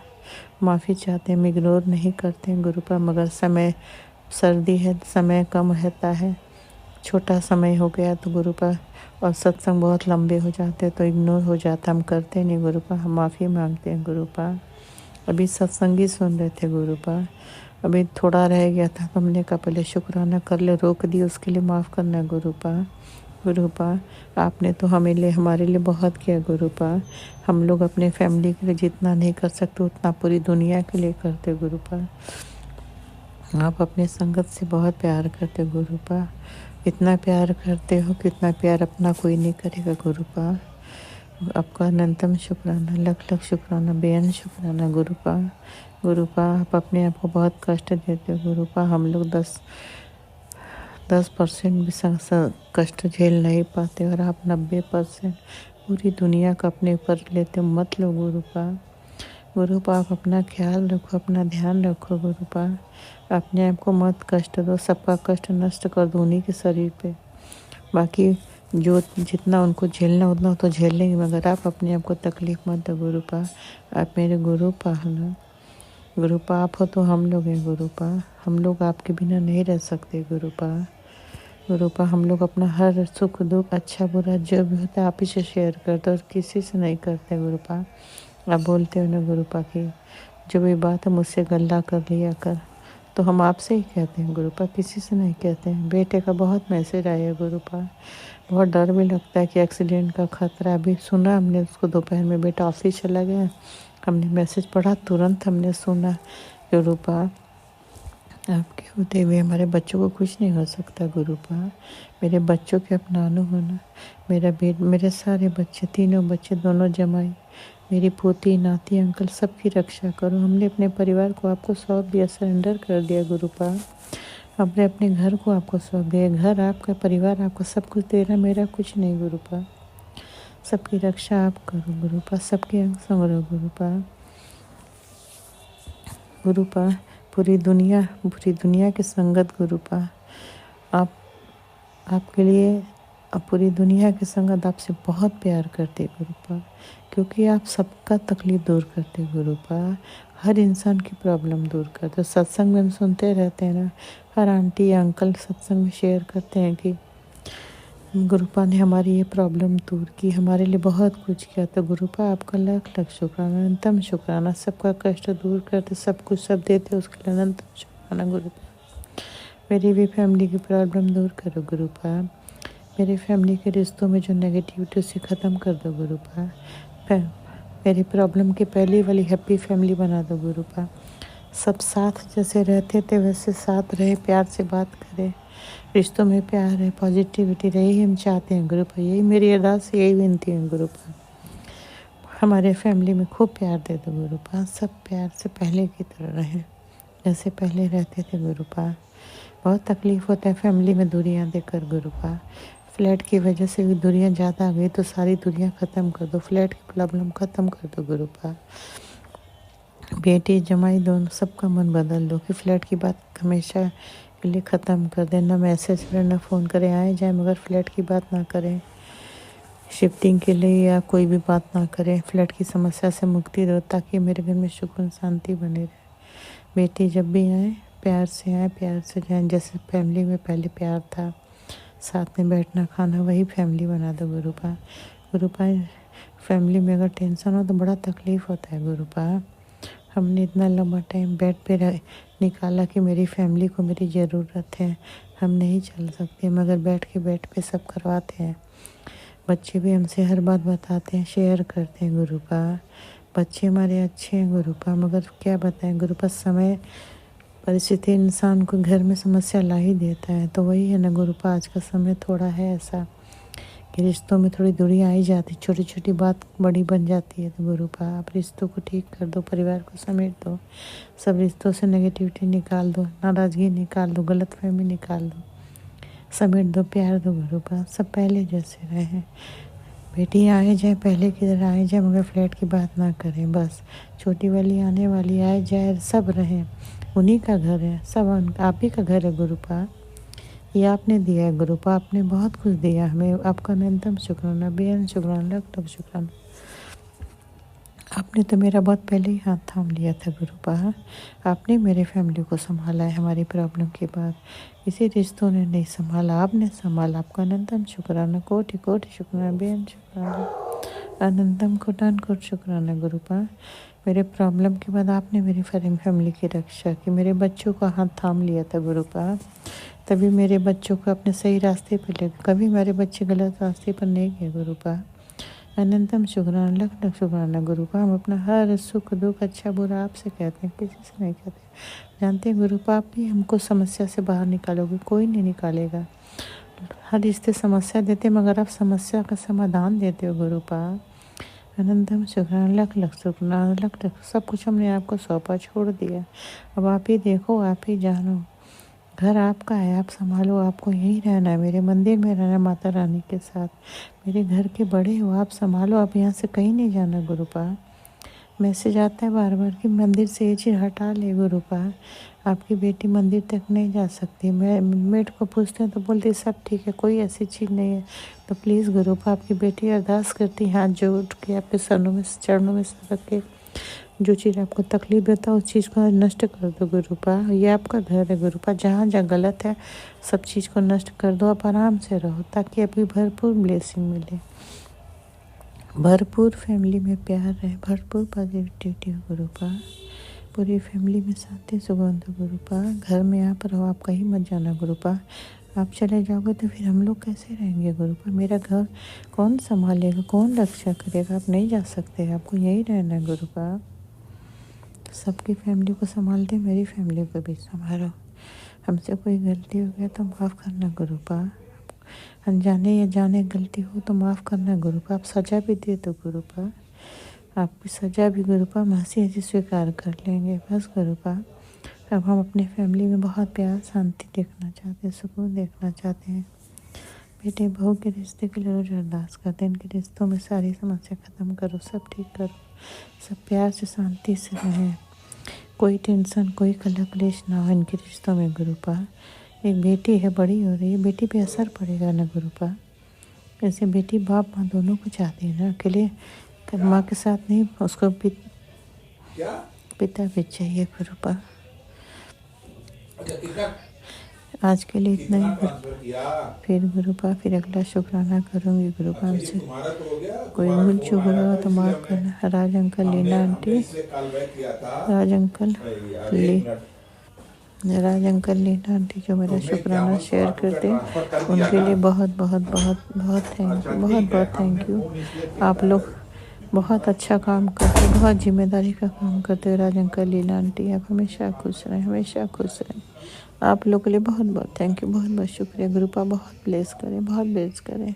माफ़ी चाहते हैं, इग्नोर नहीं करते हैं गुरुपा, मगर समय सर्दी है, समय कम रहता है, छोटा समय हो गया तो गुरुपा, और सत्संग बहुत लंबे हो जाते हैं तो इग्नोर हो जाता, हम करते नहीं गुरुपा। हम माफ़ी मांगते हैं गुरुपा। अभी सत्संग ही सुन रहे थे गुरुपा, अभी थोड़ा रह गया था तो हमने कहा पहले शुक्राना कर ले, रोक दिया, उसके लिए माफ़ करना है गुरुपा। गुरुपा आपने तो हमारे लिए बहुत किया गुरुपा। हम लोग अपने फैमिली के लिए जितना नहीं कर सकते उतना पूरी दुनिया के लिए करते गुरुपा। आप अपने संगत से बहुत प्यार करते गुरुपा, इतना प्यार करते हो कि इतना प्यार अपना कोई नहीं करेगा गुरुपा। आपका अनंतम शुक्राना, लख लख शुक्राना, बेअन शुक्राना गुरुपा। गुरुपा आप अपने आप को बहुत कष्ट देते हो गुरुपा। हम लोग 10% भी कष्ट झेल नहीं पाते और आप 90% पूरी दुनिया का अपने ऊपर लेते हो। मत लो गुरुपा। गुरुपा आप अपना ख्याल रखो, अपना ध्यान रखो गुरुपा। अपने आप को मत कष्ट दो, सबका कष्ट नष्ट कर दो उन्हीं के शरीर पे। बाकी जो जितना उनको झेलना उतना तो झेल लेंगे, मगर आप अपने आप को तकलीफ मत दो गुरुपा। आप मेरे गुरुपा हो ना गुरुपा, आप हो तो हम लोग हैं गुरुपा। हम लोग आपके बिना नहीं रह सकते गुरुपा। गुरुपा हम लोग अपना हर सुख दुख अच्छा बुरा जो भी होता है आप ही से शेयर करते और किसी से नहीं करते गुरुपा। आप बोलते हो ना गुरुपा की जो भी बात है मुझसे गल्ला कर लिया कर, तो हम आपसे ही कहते हैं गुरुपा, किसी से नहीं कहते हैं। बेटे का बहुत मैसेज आया गुरुपा, बहुत डर भी लगता है कि एक्सीडेंट का खतरा। अभी सुना हमने उसको, दोपहर में बेटा ऑफिस चला गया, हमने मैसेज पढ़ा, तुरंत हमने सुना गुरुपा आपके होते हुए हमारे बच्चों को कुछ नहीं हो सकता गुरुपा। मेरे बच्चों के अपना होना, मेरे सारे बच्चे, तीनों बच्चे, दोनों जमाई, मेरी पोती नाती अंकल, सबकी रक्षा करो। हमने अपने परिवार को आपको सौंप दिया, सरेंडर कर दिया गुरुपा। हमने अपने घर को आपको सौंप दिया, घर आपका, परिवार आपको, सब कुछ तेरा मेरा कुछ नहीं गुरुपा। सबकी रक्षा आप करो गुरुपा, सबके अंग संवरो गुरुपा। गुरुपा पूरी दुनिया की संगत गुरुपा, आपके लिए पूरी दुनिया की संगत आपसे बहुत प्यार करते गुरुपा, क्योंकि आप सबका तकलीफ दूर करते गुरुपा, हर इंसान की प्रॉब्लम दूर करते। सत्संग में हम सुनते रहते हैं ना, हर आंटी या अंकल सत्संग में शेयर करते हैं कि गुरुपा ने हमारी ये प्रॉब्लम दूर की, हमारे लिए बहुत कुछ किया। तो गुरुपा आपका लाख लाख शुक्राना, अनंतम शुक्राना। सबका कष्ट दूर करते, सब कुछ सब देते, उसके लिए अनंतम शुक्राना गुरुपा। मेरी भी फैमिली की प्रॉब्लम दूर करो गुरुपा। मेरी फैमिली के रिश्तों में जो नेगेटिविटी उसे ख़त्म कर दो गुरुपा। मेरी प्रॉब्लम की पहली वाली हैप्पी फैमिली बना दो गुरुपा। सब साथ जैसे रहते थे वैसे साथ रहे, प्यार से बात करें, रिश्तों में प्यार है, पॉजिटिविटी रहे, हम चाहते हैं गुरुपा। यही मेरी अरदास, यही विनती है गुरुपा। हमारे फैमिली में खूब प्यार दे दो गुरुपा, सब प्यार से पहले की तरह रहे जैसे पहले रहते थे गुरुपा। बहुत तकलीफ़ होता है फैमिली में दूरियां देकर गुरुपा। फ्लैट की वजह से भी दूरियां ज़्यादा आ गई, तो सारी दूरियां ख़त्म कर दो, फ्लैट की प्रॉब्लम ख़त्म कर दो गुरुपा। बेटी जमाई दोनों सबका मन बदल दो कि फ्लैट की बात हमेशा के लिए ख़त्म कर दें, ना मैसेज करें ना फ़ोन करें, आए जाए मगर फ्लैट की बात ना करें, शिफ्टिंग के लिए या कोई भी बात ना करें। फ्लैट की समस्या से मुक्ति दो ताकि मेरे घर में सुकून शांति बने रहे। बेटी जब भी आए प्यार से आए, प्यार से जाएं, जैसे फैमिली में पहले प्यार था, साथ में बैठना खाना, वही फैमिली बना दो गुरुपा। गुरुपा फैमिली में अगर टेंशन हो तो बड़ा तकलीफ़ होता है गुरुपा। हमने इतना लंबा टाइम बेड पे निकाला कि मेरी फैमिली को मेरी ज़रूरत है, हम नहीं चल सकते, मगर बेड पे सब करवाते हैं। बच्चे भी हमसे हर बात बताते हैं, शेयर करते हैं गुरुपा। बच्चे हमारे अच्छे हैं गुरुपा, मगर क्या बताएं गुरुपा, समय परिस्थिति इंसान को घर में समस्या ला ही देता है। तो वही है ना गुरुपा, आज का समय थोड़ा है ऐसा कि रिश्तों में थोड़ी दूरी आ ही जाती, छोटी छोटी बात बड़ी बन जाती है। तो गुरुपा आप रिश्तों को ठीक कर दो, परिवार को समेट दो, सब रिश्तों से नेगेटिविटी निकाल दो, नाराज़गी निकाल दो, गलतफहमी निकाल दो, समेट दो, प्यार दो गुरुपा, सब पहले जैसे रहे। बेटी आए जाए पहले की तरह आए जाए, मगर फ्लैट की बात ना करें। बस छोटी वाली आने वाली आए जाए, सब रहें, उन्हीं का घर है, सब आप ही का घर है गुरुपा। ये आपने दिया है गुरुपा, आपने बहुत कुछ दिया हमें, आपका न्यूनतम शुक्राना, बेअंत शुक्राना, लाख लाख शुक्राना। आपने तो मेरा बहुत पहले ही हाथ थाम लिया था गुरुपा, आपने मेरे फैमिली को संभाला है हमारी प्रॉब्लम के बाद, किसी रिश्तों ने नहीं संभाला, आपने संभाला, आपका अनंतम शुक्राना, कोटि कोटि शुक्राना, बेअंत शुक्राना, अनंतम कोटान कोट शुक्राना गुरुपा। मेरे प्रॉब्लम के बाद आपने मेरी फैमिली की रक्षा की, मेरे बच्चों का हाथ थाम लिया था गुरुपा, तभी मेरे बच्चों को अपने सही रास्ते पर ले, कभी मेरे बच्चे गलत रास्ते पर नहीं गए गुरुपा। अनंतम शुक्राना, लख लख शुक्राना गुरुपा। हम अपना हर सुख दुख अच्छा बुरा आपसे कहते हैं, किसी से नहीं कहते। जानते हैं गुरुपा, आप भी हमको समस्या से बाहर निकालोगे, कोई नहीं निकालेगा। हर रिश्ते समस्या देते, मगर आप समस्या का समाधान देते हो गुरुपा। अनंतम शुक्राना, लख लख शुक्राना, लख लख, सब कुछ हमने आपको सौंपा, छोड़ दिया। अब आप ही देखो, आप ही जानो, घर आपका है, आप संभालो, आपको यहीं रहना है, मेरे मंदिर में रहना है माता रानी के साथ, मेरे घर के बड़े हो, आप संभालो, आप यहाँ से कहीं नहीं जाना गुरुपा। मैसेज आता है बार बार कि मंदिर से ये चीज़ हटा ले गुरुपा, आपकी बेटी मंदिर तक नहीं जा सकती। मैं मेट को पूछते हैं तो बोलती सब ठीक है, कोई ऐसी चीज़ नहीं है। तो प्लीज़ गुरुपा, आपकी बेटी अरदास करती, हाथ जोड़ के आपके चरणों में सर रख के, जो चीज़ आपको तकलीफ देता है उस चीज़ को नष्ट कर दो गुरुपा। ये आपका घर है गुरुपा, जहाँ जहाँ गलत है सब चीज़ को नष्ट कर दो, आप आराम से रहो, ताकि आपकी भरपूर ब्लेसिंग मिले, भरपूर फैमिली में प्यार रहे, भरपूर पॉजिटिविटी हो गुरुपा, पूरी फैमिली में शांति सुगंध हो गुरुपा। घर में आप रहो, आप कहीं मत जाना गुरुपा, आप चले जाओगे तो फिर हम लोग कैसे रहेंगे गुरुपा, मेरा घर कौन संभालेगा, कौन रक्षा करेगा, आप नहीं जा सकते, आपको यहीं रहना है गुरुपा। सबकी फैमिली को संभालते, मेरी फैमिली को भी संभालो, हमसे कोई गलती हो गया तो माफ़ करना गुरुपा, अनजाने या जाने गलती हो तो माफ़ करना गुरुपा। आप सज़ा भी दे दो गुरुपा, आपकी सज़ा भी गुरुपा हम हंसी हंसी स्वीकार कर लेंगे, बस गुरुपा। अब हम अपने फैमिली में बहुत प्यार शांति देखना चाहते हैं, सुकून देखना चाहते हैं। बेटे बहू के रिश्ते के लिए रोज अरदास करते हैं, इनके रिश्तों में सारी समस्या ख़त्म करो, सब ठीक करो, सब प्यार से शांति से रहें, कोई टेंशन कोई कलह क्लेश ना हो इनके रिश्तों में गुरुपा। एक बेटी है, बड़ी हो रही है, बेटी पे असर पड़ेगा ना गुरुपा। ऐसे बेटी बाप माँ दोनों को चाहती है ना, अकेले माँ के साथ नहीं, उसको पिता भी चाहिए गुरुपा। आज के लिए इतना ही फिर गुरुपा, फिर अगला शुक्राना करूँगी गुरुपा। हमसे कोई भूल चूक हुआ तो माफ़ करना। राज अंकल, लीना आंटी, राज अंकल लीना आंटी जो मेरा शुक्राना शेयर करते हैं, उनके लिए बहुत बहुत बहुत बहुत थैंक यू, बहुत बहुत थैंक यू। आप लोग बहुत अच्छा काम करते, बहुत जिम्मेदारी का काम करते हो राज अंकल, लीना आंटी, आप हमेशा खुश रहें, हमेशा खुश रहें। आप लोगों के लिए बहुत बहुत थैंक यू, बहुत बहुत शुक्रिया गुरुपा, बहुत ब्लेस करें, बहुत ब्लेस करें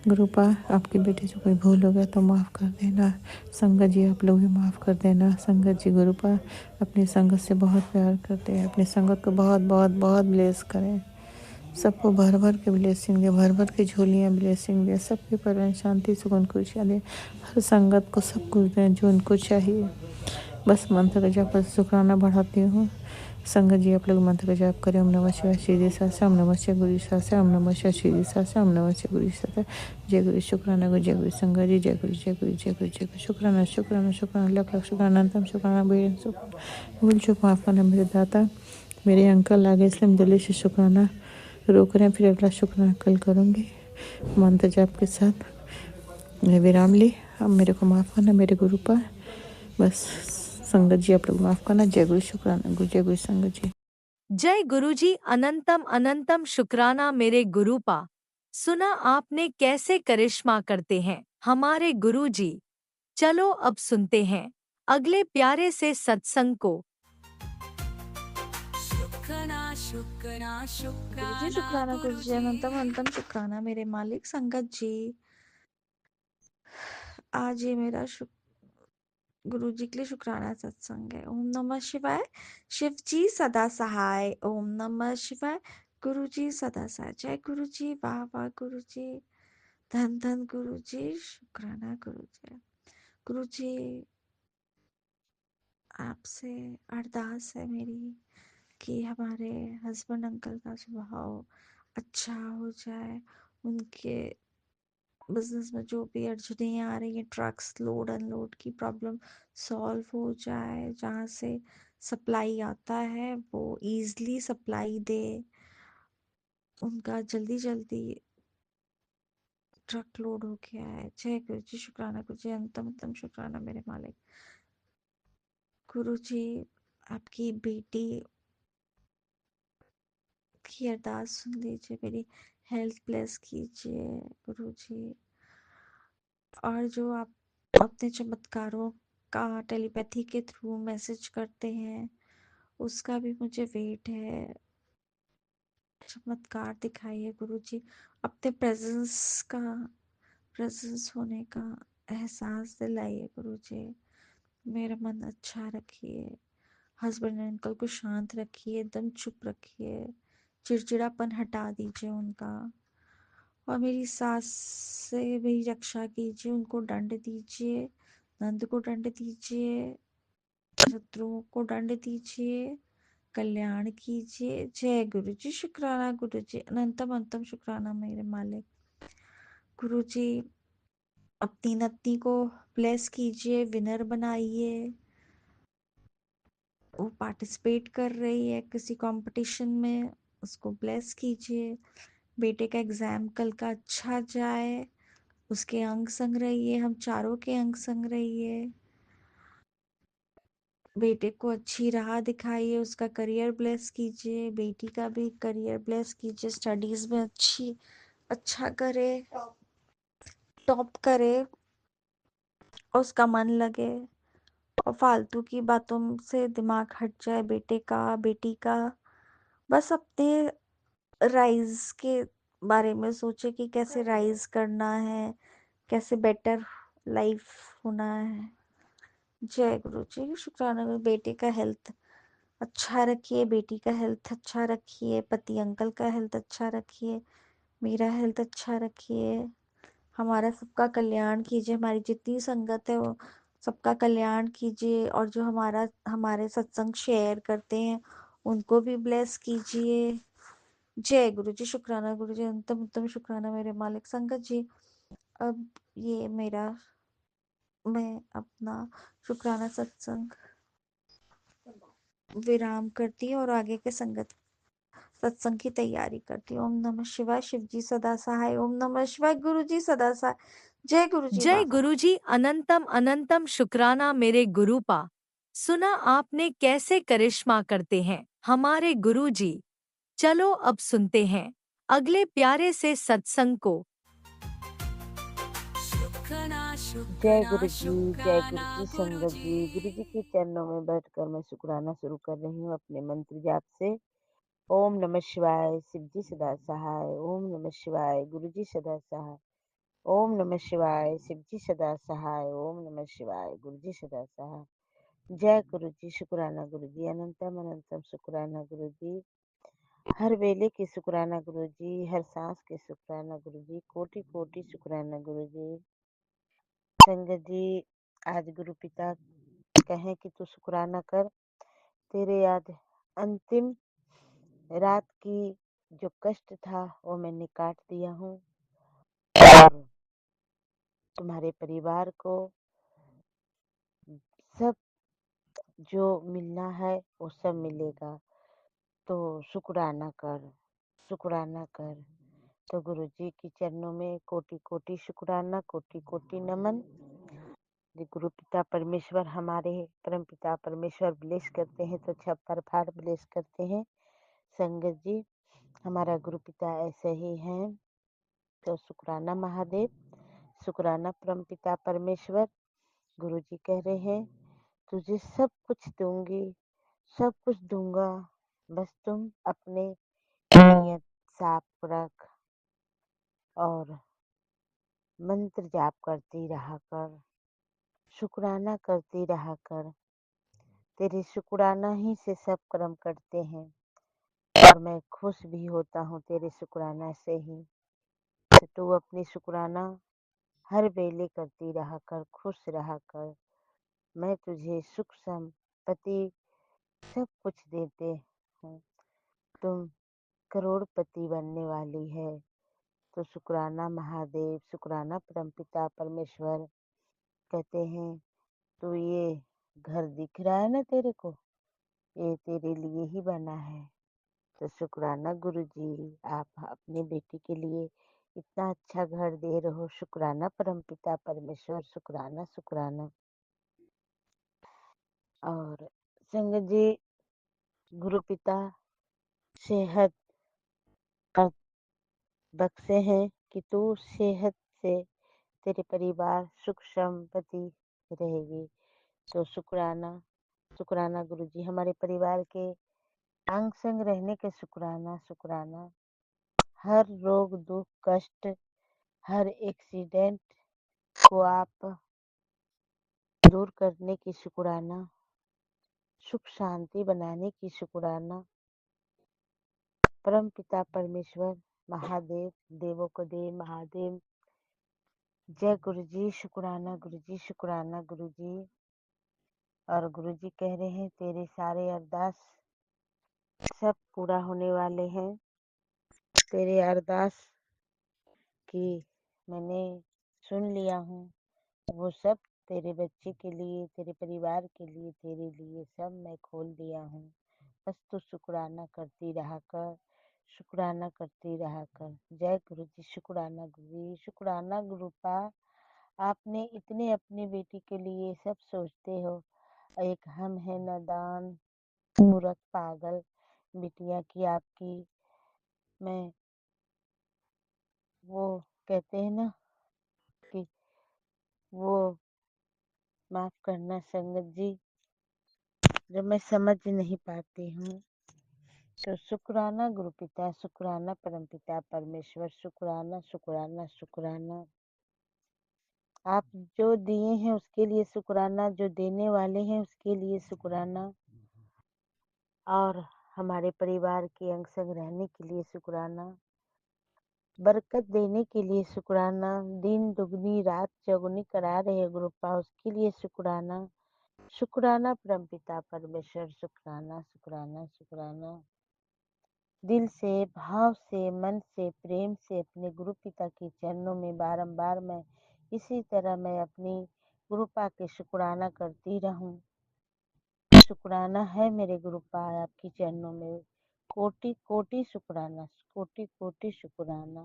गुरुपा। आपकी बेटी से कोई भूल हो गया तो माफ़ कर देना। संगत जी आप लोग भी माफ़ कर देना। संगत जी गुरुपा अपनी संगत से बहुत प्यार करते हैं, अपनी संगत को बहुत बहुत बहुत ब्लेस करें, सबको भर भर के ब्लेसिंग दे, भर भर के झोलियाँ ब्लेसिंग दे, सबके पर शांति सुकून खुशियाँ दे, हर संगत को सब कुछ दें जो उनको चाहिए। बस मंत्र का जाप शुक्राना बढ़ाती हूँ। संगत जी आप लोग मंत्र का जाप करें, ओम नमः शिवाय श्री सासा, ओम नमः शिवाय गुरु सासा, ओम नमः शिवाय श्री सासा, ओम नमः शिवाय गुरु सासा। जय गुरु शुक्राना गुरु, जय गुरु संगत जी, जय गुरु जय गुरु जय गुरु जय गुरु। शुक्राना शुक्राना शुक्राना, लख लख शुक्राना, अंतम शुक्राना, बेहद शुक्राना। भूल चूक माफ़ करना मेरे दाता, मेरे अंकल आगे, इसलिए हम दिल्ली से शुक्राना रोक रहे हैं। फिर अगला शुक्राना कल करूँगी मंत्र जाप के साथ। मैं विराम ली, अब मेरे को माफ़ करना मेरे गुरु पर, बस संगत जी आप लोग माफ़ करना। जय गुरु शुक्राना गुरु, जय गुरु संगत जी। जय गुरुजी, अनंतम अनंतम शुक्राना मेरे गुरुपा। सुना आपने कैसे करिश्मा करते हैं हमारे गुरुजी। चलो अब सुनते हैं अगले प्यारे से सत्संग को। शुक्राना शुक्राना गुरु जी शुक्राना शुक्राना गुरु जी अनंतम गुरुजी अनंतम शुक्राना मेरे मालिक संगत जी। आज ये मेरा गुरु जी के लिए शुक्राना सत्संग है। ओम नमः शिवाय। शिव जी सदा सहाय। ओम नमः शिवाय। गुरु जी सदा सहाय। जय गुरु जी। वाह वाह गुरु जी। धन धन गुरु जी। शुक्राना गुरु जी। गुरु जी आपसे अरदास है मेरी कि हमारे हस्बैंड अंकल का स्वभाव अच्छा हो जाए, उनके बिजनेस में जो भी अड़चनें आ रही हैं, ट्रक्स लोड अनलोड की प्रॉब्लम सॉल्व हो जाए, जहाँ से सप्लाई आता है वो इजली सप्लाई दे, उनका जल्दी जल्दी ट्रक लोड हो गया है। जय गुरु जी। शुक्राना गुरु जी। अंतम अंतम शुक्राना मेरे मालिक। गुरु जी आपकी बेटी की अरदास सुन लीजिए, मेरी हेल्थ ब्लेस कीजिए गुरु जी। और जो आप अपने चमत्कारों का टेलीपैथी के थ्रू मैसेज करते हैं, उसका भी मुझे वेट है। चमत्कार दिखाइए गुरु जी। अपने प्रेजेंस होने का एहसास दिलाइए गुरु जी। मेरा मन अच्छा रखिए, हस्बैंड अंकल को शांत रखिए, एकदम चुप रखिए, चिड़चिड़ापन हटा दीजिए उनका। और मेरी सास से मेरी रक्षा कीजिए, उनको दंड दीजिए, नंद को दंड दीजिए, शत्रुओं को दंड दीजिए, कल्याण कीजिए। जय गुरु जी। शुक्राना गुरु जी। अनंतम अंतम शुक्राना मेरे मालिक। गुरु जी अपनी नतनी को ब्लेस कीजिए, विनर बनाइए। वो पार्टिसिपेट कर रही है किसी कंपटीशन में, उसको ब्लेस कीजिए। बेटे का एग्जाम कल का अच्छा जाए, उसके अंग संग रहिए, हम चारों के अंग संग रहिए। बेटे को अच्छी राह दिखाइए, उसका करियर ब्लेस कीजिए, बेटी का भी करियर ब्लेस कीजिए, स्टडीज में अच्छा करे, टॉप करे, उसका मन लगे और फालतू की बातों से दिमाग हट जाए बेटे का बेटी का। बस अपने राइज के बारे में सोचे कि कैसे राइज करना है, कैसे बेटर लाइफ होना है। जय गुरु जी। शुक्राना गुरु। बेटे का हेल्थ अच्छा रखिए, बेटी का हेल्थ अच्छा रखिए, पति अंकल का हेल्थ अच्छा रखिए, मेरा हेल्थ अच्छा रखिए। हमारा सबका कल्याण कीजिए, हमारी जितनी संगत है वो सबका कल्याण कीजिए। और जो हमारे सत्संग शेयर करते हैं उनको भी ब्लेस कीजिए। जय गुरु जी। शुक्राना गुरु जी। अंतम उत्तम शुक्राना मेरे मालिक। संगत जी अब ये मैं अपना शुक्राना सत्संग विराम करती हूँ और आगे के सत्संग की तैयारी करती हूँ। ओम नमः शिवाय। शिव जी सदा सहाय। ओम नमः शिवाय। गुरु जी सदा सहाय। जय गुरु जी। जय बाबा। गुरुजी। अनंतम अनंतम शुक्राना मेरे गुरुपा। सुना आपने कैसे करिश्मा करते हैं हमारे गुरुजी। चलो अब सुनते हैं अगले प्यारे से सत्संग को। शुक्राना जय शुक्राना गुरु शुक्राना जी संगत जी। गुरु गुरुजी जी के चरणों में बैठकर मैं शुक्राना शुरू कर रही हूँ अपने मंत्र जाप से। ओम नमः शिवाय। शिव जी सदा सहाय। ओम नमः शिवाय। गुरु जी सदा सहाय। ओम नमः शिवाय। शिव जी सदा सहाय। ओम नमः शिवाय। गुरु जी सदा सहाय। जय गुरु जी। शुक्राना गुरु जी। अनंतम अनंतम शुक्राना गुरु जी। हर वेले की शुक्राना गुरु जी। हर सांस के शुक्राना गुरु जी। कोटि कोटि शुक्राना गुरु जी। संगत जी आज गुरु पिता कहें कि तू शुक्राना कर, तेरे याद अंतिम रात की जो कष्ट था वो मैंने काट दिया हूँ और तुम्हारे परिवार को सब जो मिलना है वो सब मिलेगा, तो शुक्राना कर, शुक्राना कर। तो गुरु जी के चरणों में कोटि कोटि शुक्राना, कोटि कोटि नमन। गुरु पिता परमेश्वर हमारे परम पिता परमेश्वर ब्लेस करते हैं तो छप्पर फाड़ ब्लेस करते हैं। संगत जी हमारा गुरु पिता ऐसे ही हैं, तो शुक्राना महादेव, शुक्राना परम पिता परमेश्वर गुरुजी कह रहे हैं तुझे सब कुछ दूंगी, सब कुछ दूंगा, बस तुम अपने नियत साफ रख और मंत्र जाप करती रहा कर, शुक्राना करती रहा कर। तेरे शुक्राना ही से सब कर्म करते हैं और मैं खुश भी होता हूँ तेरे शुक्राना से ही। तो तू अपनी शुक्राना हर वेले करती रहा कर, खुश रहा कर। मैं तुझे सुख संपत्ति सब कुछ देते हूँ। तुम करोड़पति बनने वाली है। तो शुक्राना महादेव, शुक्राना परमपिता परमेश्वर। कहते हैं तो ये घर दिख रहा है ना तेरे को, ये तेरे लिए ही बना है। तो शुक्राना गुरुजी, आप अपने बेटी के लिए इतना अच्छा घर दे रहे हो। शुक्राना परमपिता परमेश्वर, शुक्राना शुक्राना। और संगत जी, गुरु पिता सेहत और बख्शे हैं कि तू सेहत से तेरे परिवार सुख संपत्ति रहेगी। तो शुक्राना शुक्राना गुरुजी, हमारे परिवार के अंग संग रहने के शुक्राना शुक्राना। हर रोग दुख कष्ट, हर एक्सीडेंट को आप दूर करने की शुक्राना, सुख शांति बनाने की शुक्राना। परम पिता परमेश्वर महादेव, देवों को देव महादेव। जय गुरुजी, शुक्राना गुरुजी, शुक्राना गुरुजी। और गुरुजी कह रहे हैं तेरे सारे अरदास सब पूरा होने वाले हैं। तेरे अरदास की मैंने सुन लिया हूँ। वो सब तेरे बच्चे के लिए, तेरे परिवार के लिए, तेरे लिए सब मैं खोल दिया हूँ। बस तू शुक्राना करती रहा कर, शुक्राना करती रहा कर। जय गुरु जी, शुक्राना गुरु जी, शुक्राना गुरुपा। आपने इतने अपनी बेटी के लिए सब सोचते हो। एक हम है नादान मूर्ख पागल बिटिया की आपकी। मैं वो कहते हैं ना कि वो माफ करना संगत जी, जब मैं समझ नहीं पाती हूँ। तो शुक्राना गुरु पिता, शुक्राना परम पिता परमेश्वर, शुक्राना शुक्राना शुक्राना। आप जो दिए हैं उसके लिए शुक्राना, जो देने वाले हैं उसके लिए शुक्राना, और हमारे परिवार के अंग संग रहने के लिए शुक्राना, बरकत देने के लिए शुक्राना, दिन दुगनी रात चौगुनी करा रहे गुरुपा उसके लिए शुक्राना। शुक्राना परम पिता परमेश्वर, शुक्राना शुक्राना शुक्राना। दिल से, भाव से, मन से, प्रेम से अपने गुरु पिता के चरणों में बारंबार मैं इसी तरह मैं अपनी गुरुपा के शुक्राना करती रहूं। शुक्राना है मेरे गुरुपा आपके चरणों में। कोटि कोटि शुक्राना, कोटि कोटि शुक्राना।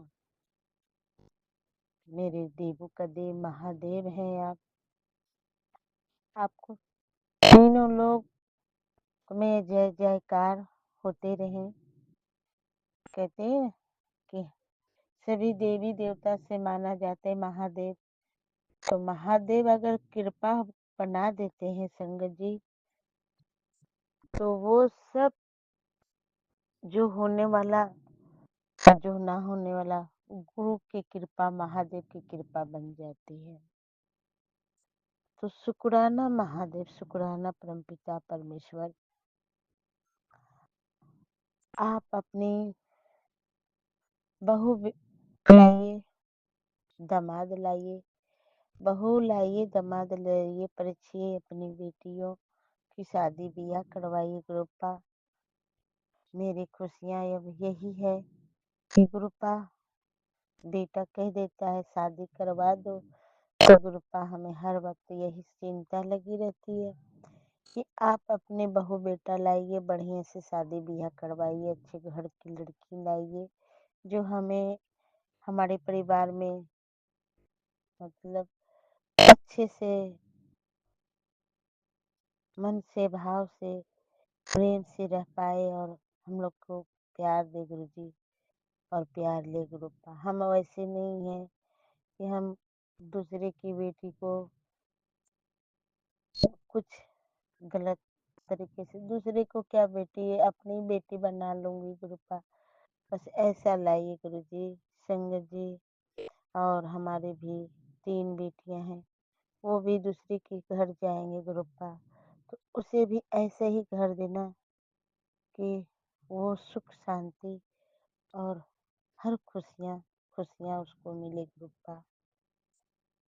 मेरे देवों का देव महादेव हैं आप। आपको तीनों लोग में जय जयकार होते रहे। कहते हैं कि सभी देवी देवता से माना जाता है महादेव। तो महादेव अगर कृपा बना देते हैं संगत जी, तो वो सब जो होने वाला और जो ना होने वाला गुरु की कृपा, महादेव की कृपा बन जाती है। तो शुक्राना महादेव, शुक्राना परमपिता परमेश्वर। आप अपनी बहू लाइए, दामाद लाइए, बहू लाइए, दामाद लाइए, परिचय अपनी बेटियों की शादी ब्याह करवाइए गुरुपा। मेरी खुशियाँ अब यही है कि गुरुपा बेटा कह देता है शादी करवा दो, तो गुरुपा हमें हर वक्त यही चिंता लगी रहती है कि आप अपने बहू बेटा लाइए, बढ़िया से शादी ब्याह करवाइए, अच्छे घर की लड़की लाइए जो हमें हमारे परिवार में मतलब अच्छे से, मन से, भाव से, प्रेम से रह पाए और हम लोग को प्यार दे गुरुजी और प्यार ले गुरुपा। हम वैसे नहीं हैं कि हम दूसरे की बेटी को कुछ गलत तरीके से दूसरे को क्या बेटी है, अपनी बेटी बना लूंगी गुरुपा। बस ऐसा लाइए गुरुजी। संगत जी और हमारे भी 3 बेटियां हैं, वो भी दूसरे के घर जाएंगे गुरुपा, तो उसे भी ऐसे ही घर देना कि वो सुख शांति और हर खुशियाँ उसको मिले गुरुपा।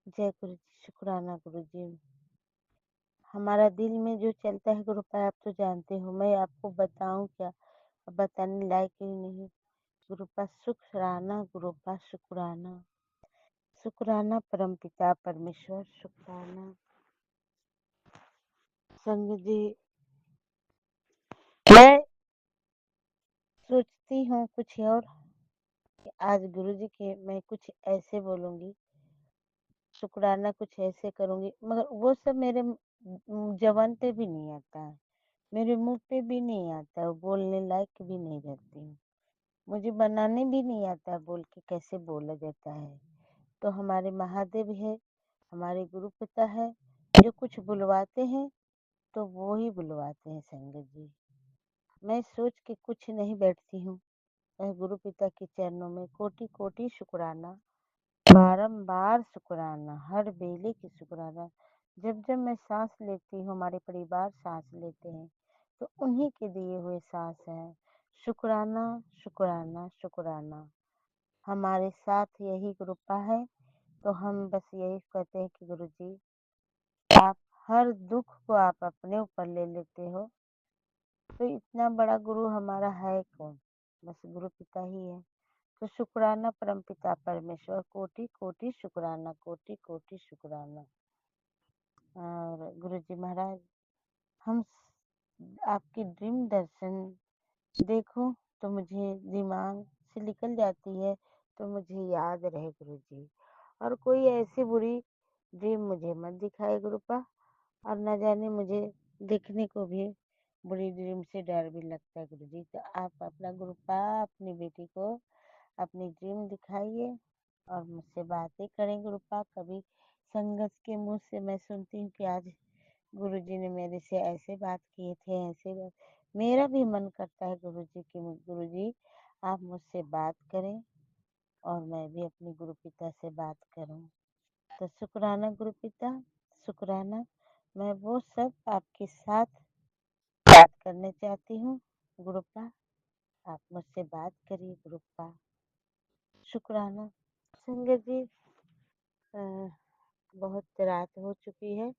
जय गुरु जी। शुक्राना गुरु जी। हमारा दिल में जो चलता है गुरुपा आप तो जानते हो, मैं आपको बताऊं क्या, अब बताने लायक ही नहीं। गुरुपा शुक्राना गुरुपा शुक्राना, शुक्राना परमपिता परमेश्वर शुक्राना। संग जी मैं सोचती हूँ कुछ और, कि आज गुरु जी के मैं कुछ ऐसे बोलूंगी, शुक्राना कुछ ऐसे करूंगी, मगर वो सब मेरे जबान पे भी नहीं आता है, मेरे मुंह पे भी नहीं आता है, बोलने लायक भी नहीं रहती हूँ, मुझे बनाने भी नहीं आता बोल के कैसे बोला जाता है। तो हमारे महादेव है, हमारे गुरु पिता है, जो कुछ बुलवाते हैं तो वो ही बुलवाते हैं संगत जी। मैं सोच के कुछ नहीं बैठती हूँ, मैं गुरु पिता के चरणों में कोटि कोटि शुक्राना, बारंबार शुक्राना, हर बेले की शुक्राना। जब जब मैं सांस लेती हूँ, हमारे परिवार सांस लेते हैं, तो उन्हीं के दिए हुए सांस हैं। शुक्राना शुक्राना शुक्राना। हमारे साथ यही कृपा है, तो हम बस यही कहते हैं कि गुरु जी आप हर दुख को आप अपने ऊपर ले लेते हो, तो इतना बड़ा गुरु हमारा है कौन, बस गुरु पिता ही है। तो शुक्राना परमपिता परमेश्वर, कोटि कोटि शुक्राना, कोटि कोटि शुक्राना। और गुरु जी महाराज, हम आपकी ड्रीम दर्शन देखूं तो मुझे दिमाग से निकल जाती है, तो मुझे याद रहे गुरु जी। और कोई ऐसी बुरी ड्रीम मुझे मत दिखाए गुरुपा, और न जाने मुझे देखने को भी बुरी ड्रीम से डर भी लगता है गुरु जी। तो आप अपना गुरुपा अपनी बेटी को अपनी ड्रीम दिखाइए और मुझसे बातें करें गुरुपा। कभी संगत के मुंह से मैं सुनती हूँ कि आज गुरुजी ने मेरे से ऐसे बात किए थे, ऐसे बात, मेरा भी मन करता है गुरुजी की गुरुजी आप मुझसे बात करें और मैं भी अपने गुरु पिता से बात करूं। तो शुक्राना गुरु पिता, शुक्राना। मैं वो सब आपके साथ बात करने चाहती हूँ गुरुपा, आप मुझसे बात करिए गुरुपा। शुक्राना। संगत जी बहुत रात हो चुकी है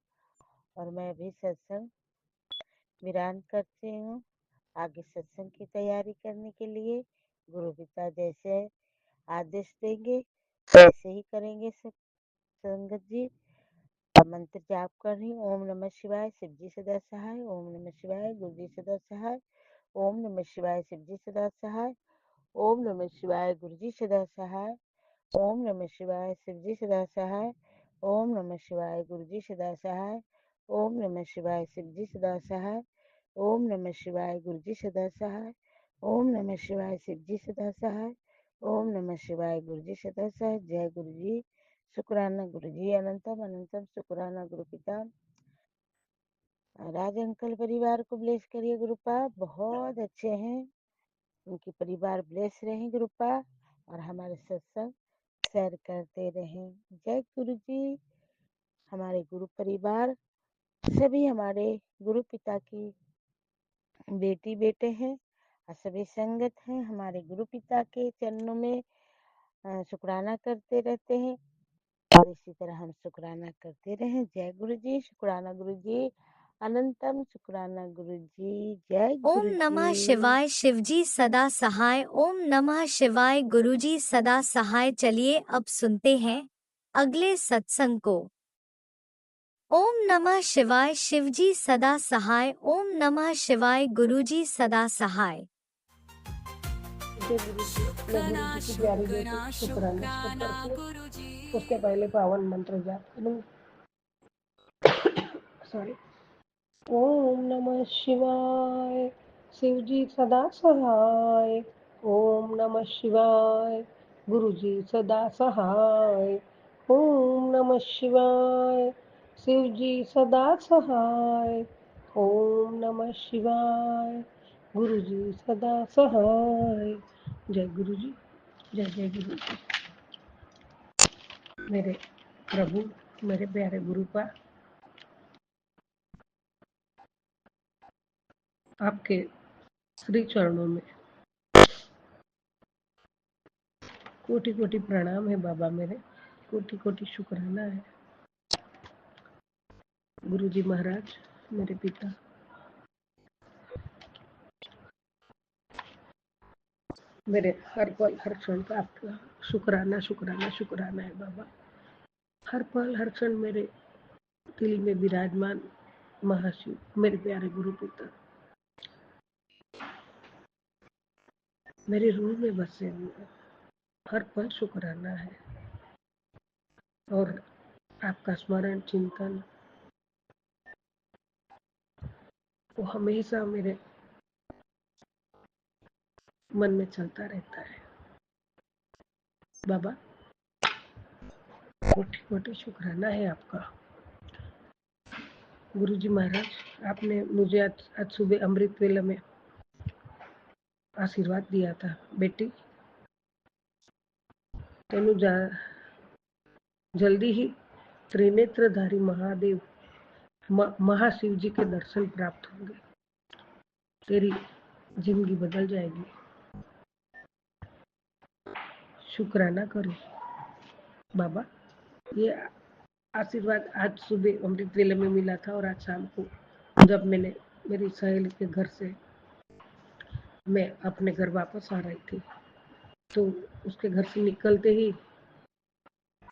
और मैं अभी सत्संग विराम करती हूँ, आगे सत्संग की तैयारी करने के लिए गुरु पिता जैसे आदेश देंगे वैसे ही करेंगे सब। संगत जी मंत्र जाप कर रही हूँ। ओम नमः शिवाय, शिव जी सदा सहाय। ओम नमः शिवाय, गुरु जी सदा सहाय। ओम नमः शिवाय, शिव जी सदा सहाय। ओम नमः शिवाय, गुरु जी सदा सहाय। ओम नमः शिवाय, शिव जी सदा सहाय। ओम नमः शिवाय, गुरु जी सदा सहाय। ओम नमः शिवाय, शिव जी सदा सहाय। ओम नमः शिवाय, गुरु जी सदा सहाय। ओम नमः शिवाय, शिव जी सदा सहाय। ओम नमः शिवाय, गुरु जी सदा सहाय। जय गुरु जी। शुक्राना गुरु जी, अनंतम अनंतम शुक्राना गुरु पिता। राज अंकल परिवार को ब्लेस करिए गुरुपा, बहुत अच्छे हैं, उनकी परिवार ब्लेस रहे गुरुपा, और हमारे सत्संग शेयर करते रहें। जय गुरु जी। हमारे गुरु परिवार सभी हमारे गुरु पिता की बेटी बेटे हैं और सभी संगत हैं, हमारे गुरु पिता के चरणों में शुक्राना करते रहते हैं और इसी तरह हम शुक्राना करते रहें। जय गुरु जी। शुक्राना गुरु जी, अनंतम शुक्राना गुरु जी। जय ओम गुरु नमः जी। शिवाय, शिवजी सदा सहाय। ओम नमः शिवाय, गुरुजी सदा सहाय। चलिए अब सुनते हैं अगले सत्संग को। ओम नमः शिवाय, शिवजी सदा सहाय। ओम नमः शिवाय, गुरुजी सदा सहाय। जय गुरु जी। मैं गुरु जी की प्यारी बेटी शुक्राना स्टोर शुक्राना करती हूँ। गुरुजी। उसके पहले पावन मंत्र जाप सॉरी। ओम नमः शिवाय, शिव जी सदा सहाय। ओम नमः शिवाय, गुरु जी सदा सहाय। ओम नमः शिवाय, शिवजी सदा सहाय। ओम नमः शिवाय। गुरुजी सदा सहाय। जय गुरुजी, जय जय गुरुजी। मेरे प्रभु, मेरे प्यारे गुरुपा, आपके श्री चरणों में कोटि कोटि प्रणाम है बाबा मेरे, कोटि कोटि शुक्राना है। गुरुजी महाराज, मेरे पिता, मेरे हर पल हर क्षण का आपका शुक्राना शुक्राना शुक्राना है बाबा। हर पल हर क्षण मेरे दिल में विराजमान महाशिव, मेरे प्यारे गुरु पिता, मेरे रूह में बसे हुए, हर पल शुक्राना है। और आपका स्मरण चिंतन वो हमेशा मेरे मन में चलता रहता है बाबा। कोटि कोटि शुक्राना है आपका। गुरुजी महाराज, आपने मुझे आज सुबह अमृत वेला में आशीर्वाद दिया था, बेटी तेनु जल्दी ही त्रिनेत्रधारी महादेव महाशिव जी के दर्शन प्राप्त होंगे, तेरी जिंदगी बदल जाएगी। शुक्राना करो बाबा। ये आशीर्वाद आज सुबह अमृत वेले में मिला था और आज शाम को जब मैंने मेरी सहेली के घर से मैं अपने घर वापस आ रही थी तो उसके घर से निकलते ही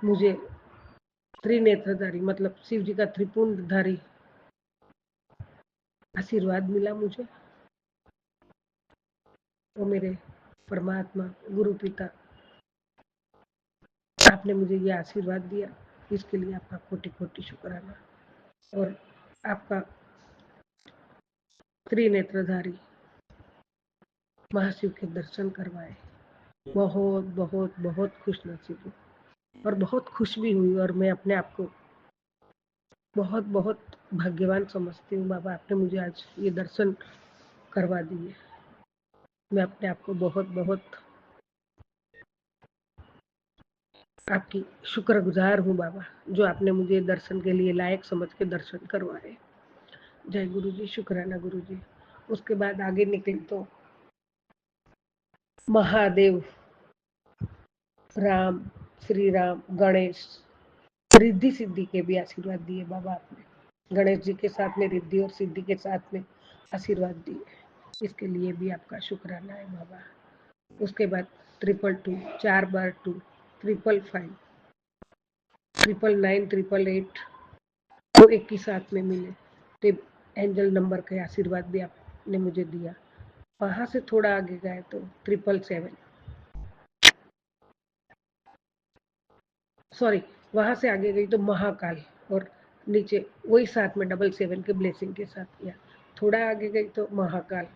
मुझे त्रिनेत्रधारी मतलब शिव जी का त्रिपुंडधारी आशीर्वाद मिला मुझे। वो मेरे परमात्मा गुरु पिता, आपने मुझे ये आशीर्वाद दिया, इसके लिए आपका कोटि कोटि शुक्राना। और आपका त्रिनेत्रधारी महाशिव के दर्शन करवाए, बहुत बहुत बहुत खुश नसीब हूँ और बहुत खुश भी हुई। और मैं अपने आप को बहुत बहुत भाग्यवान समझती हूँ बाबा, आपने मुझे आज ये दर्शन करवा दिए। मैं अपने आप को बहुत बहुत आपकी शुक्रगुजार हूँ बाबा, जो आपने मुझे दर्शन के लिए लायक समझ के दर्शन करवाए। जय गुरु जी, शुक्राना गुरु जी। उसके बाद आगे निकली तो महादेव, राम, श्री राम, गणेश, रिद्धि सिद्धि के भी आशीर्वाद दिए बाबा आपने। गणेश जी के साथ में रिद्धि और सिद्धि के साथ में आशीर्वाद दिए, इसके लिए भी आपका शुक्राना है बाबा। उसके बाद 222, 4 बार 2, 555, 999, 888 वो एक ही साथ में मिले, तो एंजल नंबर के आशीर्वाद भी आपने मुझे दिया। वहां से थोड़ा आगे गए तो 777, सॉरी वहां से आगे गई तो महाकाल, और नीचे वही साथ में 777 के ब्लेसिंग के साथ किया। थोड़ा आगे गई तो महाकाल,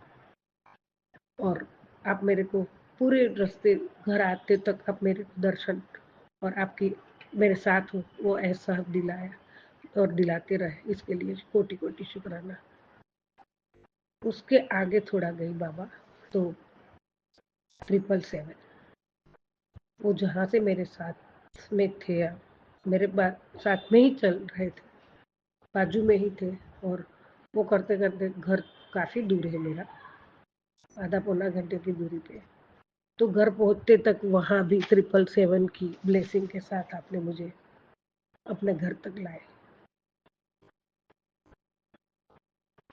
और आप मेरे को पूरे रास्ते घर आते तक आप मेरे दर्शन और आपकी मेरे साथ हो वो एहसास दिलाया और दिलाते रहे, इसके लिए कोटि कोटि शुक्राना। उसके आगे थोड़ा गई बाबा तो 777, वो जहाँ से मेरे साथ में थे, मेरे साथ में ही चल रहे थे, बाजू में ही थे, और वो करते करते घर काफी दूर है मेरा, आधा पौना घंटे की दूरी पे, तो घर पहुंचते तक वहां भी 777 की ब्लेसिंग के साथ आपने मुझे अपने घर तक लाए।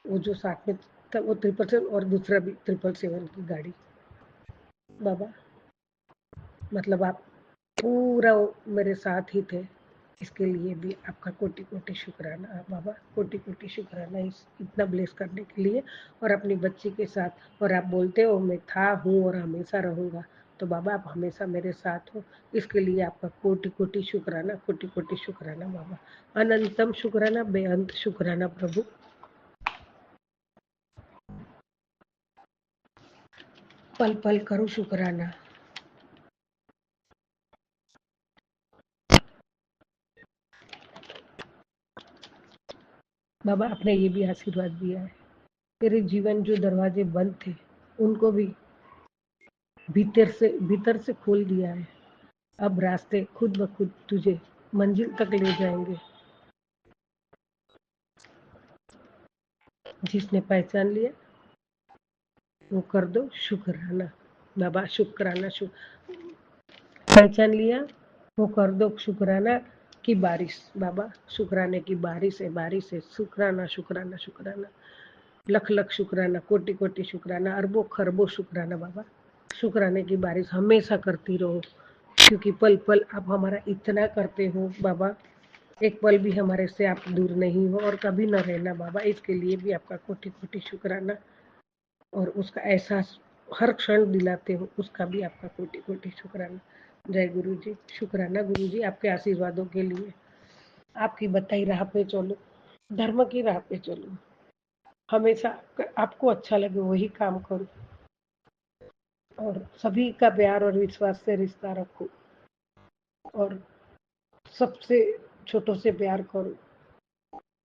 वो जो साथ में था वो 777 और दूसरा भी 777 की गाड़ी बाबा, मतलब आप पूरा मेरे साथ ही थे, इसके लिए भी आपका कोटि कोटि शुक्राना बाबा, कोटि कोटि शुक्राना इतना ब्लेस करने के लिए, और अपनी बच्ची के साथ। और आप बोलते हो मैं था हूँ और हमेशा रहूँगा, तो बाबा आप हमेशा मेरे साथ हो, इसके लिए आपका कोटि कोटि शुक्राना, कोटि कोटि शुक्राना बाबा। अनंतम शुक्राना, बेअंत शुक्राना प्रभु। पल पल करूँ शुक्राना। बाबा आपने ये भी आशीर्वाद दिया है, तेरे जीवन जो दरवाजे बंद थे उनको भी भीतर से खोल दिया है। अब रास्ते खुद ब खुद तुझे मंजिल तक ले जाएंगे। जिसने पहचान लिया वो कर दो शुक्राना बाबा, शुक्राना पहचान लिया वो कर दो शुक्राना की बारिश बाबा, शुक्राने की बारिश है शुक्राना शुक्राना शुक्राना, लख लख शुक्राना, कोटि कोटि शुक्राना, अरबों खरबों शुक्राना बाबा। शुक्राने की बारिश हमेशा करती रहो, क्योंकि पल पल आप हमारा इतना करते हो बाबा, एक पल भी हमारे से आप दूर नहीं हो और कभी न रहना बाबा। इसके लिए भी आपका कोटि कोटि शुक्राना, और उसका एहसास हर क्षण दिलाते हो, उसका भी आपका कोटि कोटि शुक्राना। जय गुरु जी, शुक्राना गुरु जी आपके आशीर्वादों के लिए। आपकी बताई राह पे चलो, धर्म की राह पे चलो, हमेशा आपको अच्छा लगे वही काम करो, और सभी का प्यार और विश्वास से रिश्ता रखो, और सबसे छोटों से प्यार करो,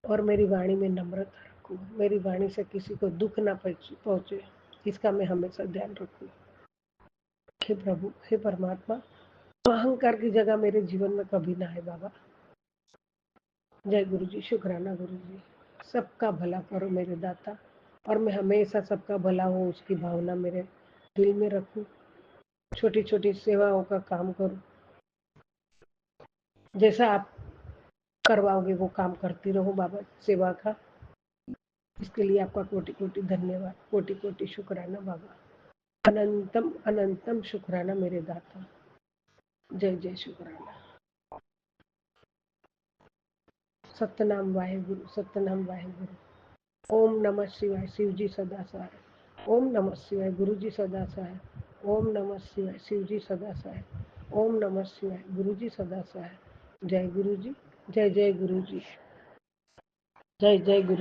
और मेरी वाणी में नम्रता रखो, मेरी वाणी से किसी को दुख ना पहुंचे, इसका मैं हमेशा ध्यान रखूं। हे प्रभु, हे परमात्मा, अहंकार की जगह मेरे जीवन में कभी ना है बाबा। जय गुरु जी, शुक्राना गुरु जी। सबका भला करो मेरे दाता, और मैं हमेशा सबका भला हो उसकी भावना मेरे दिल में रखूं, छोटी छोटी सेवाओं का काम करूं, जैसा आप करवाओगे वो काम करती रहो बाबा सेवा का। इसके लिए आपका कोटि कोटि धन्यवाद, कोटि कोटि शुक्राना बाबा, अनंतम अनंतम शुक्राना मेरे दाता। जय जय शुक्राना। सतनाम वाहेगुरु, सतनाम वाहेगुरु। ओम नमः शिवाय, शिव जी सदा सहाय। ओम नमः शिवाय, गुरु जी सदा सहाय। ओम नमः शिवाय, शिव जी सदा सहाय। ओम नमः शिवाय, गुरु जी सदा सहाय। जय गुरु जी, जय जय गुरु जी, जय जय गुरु।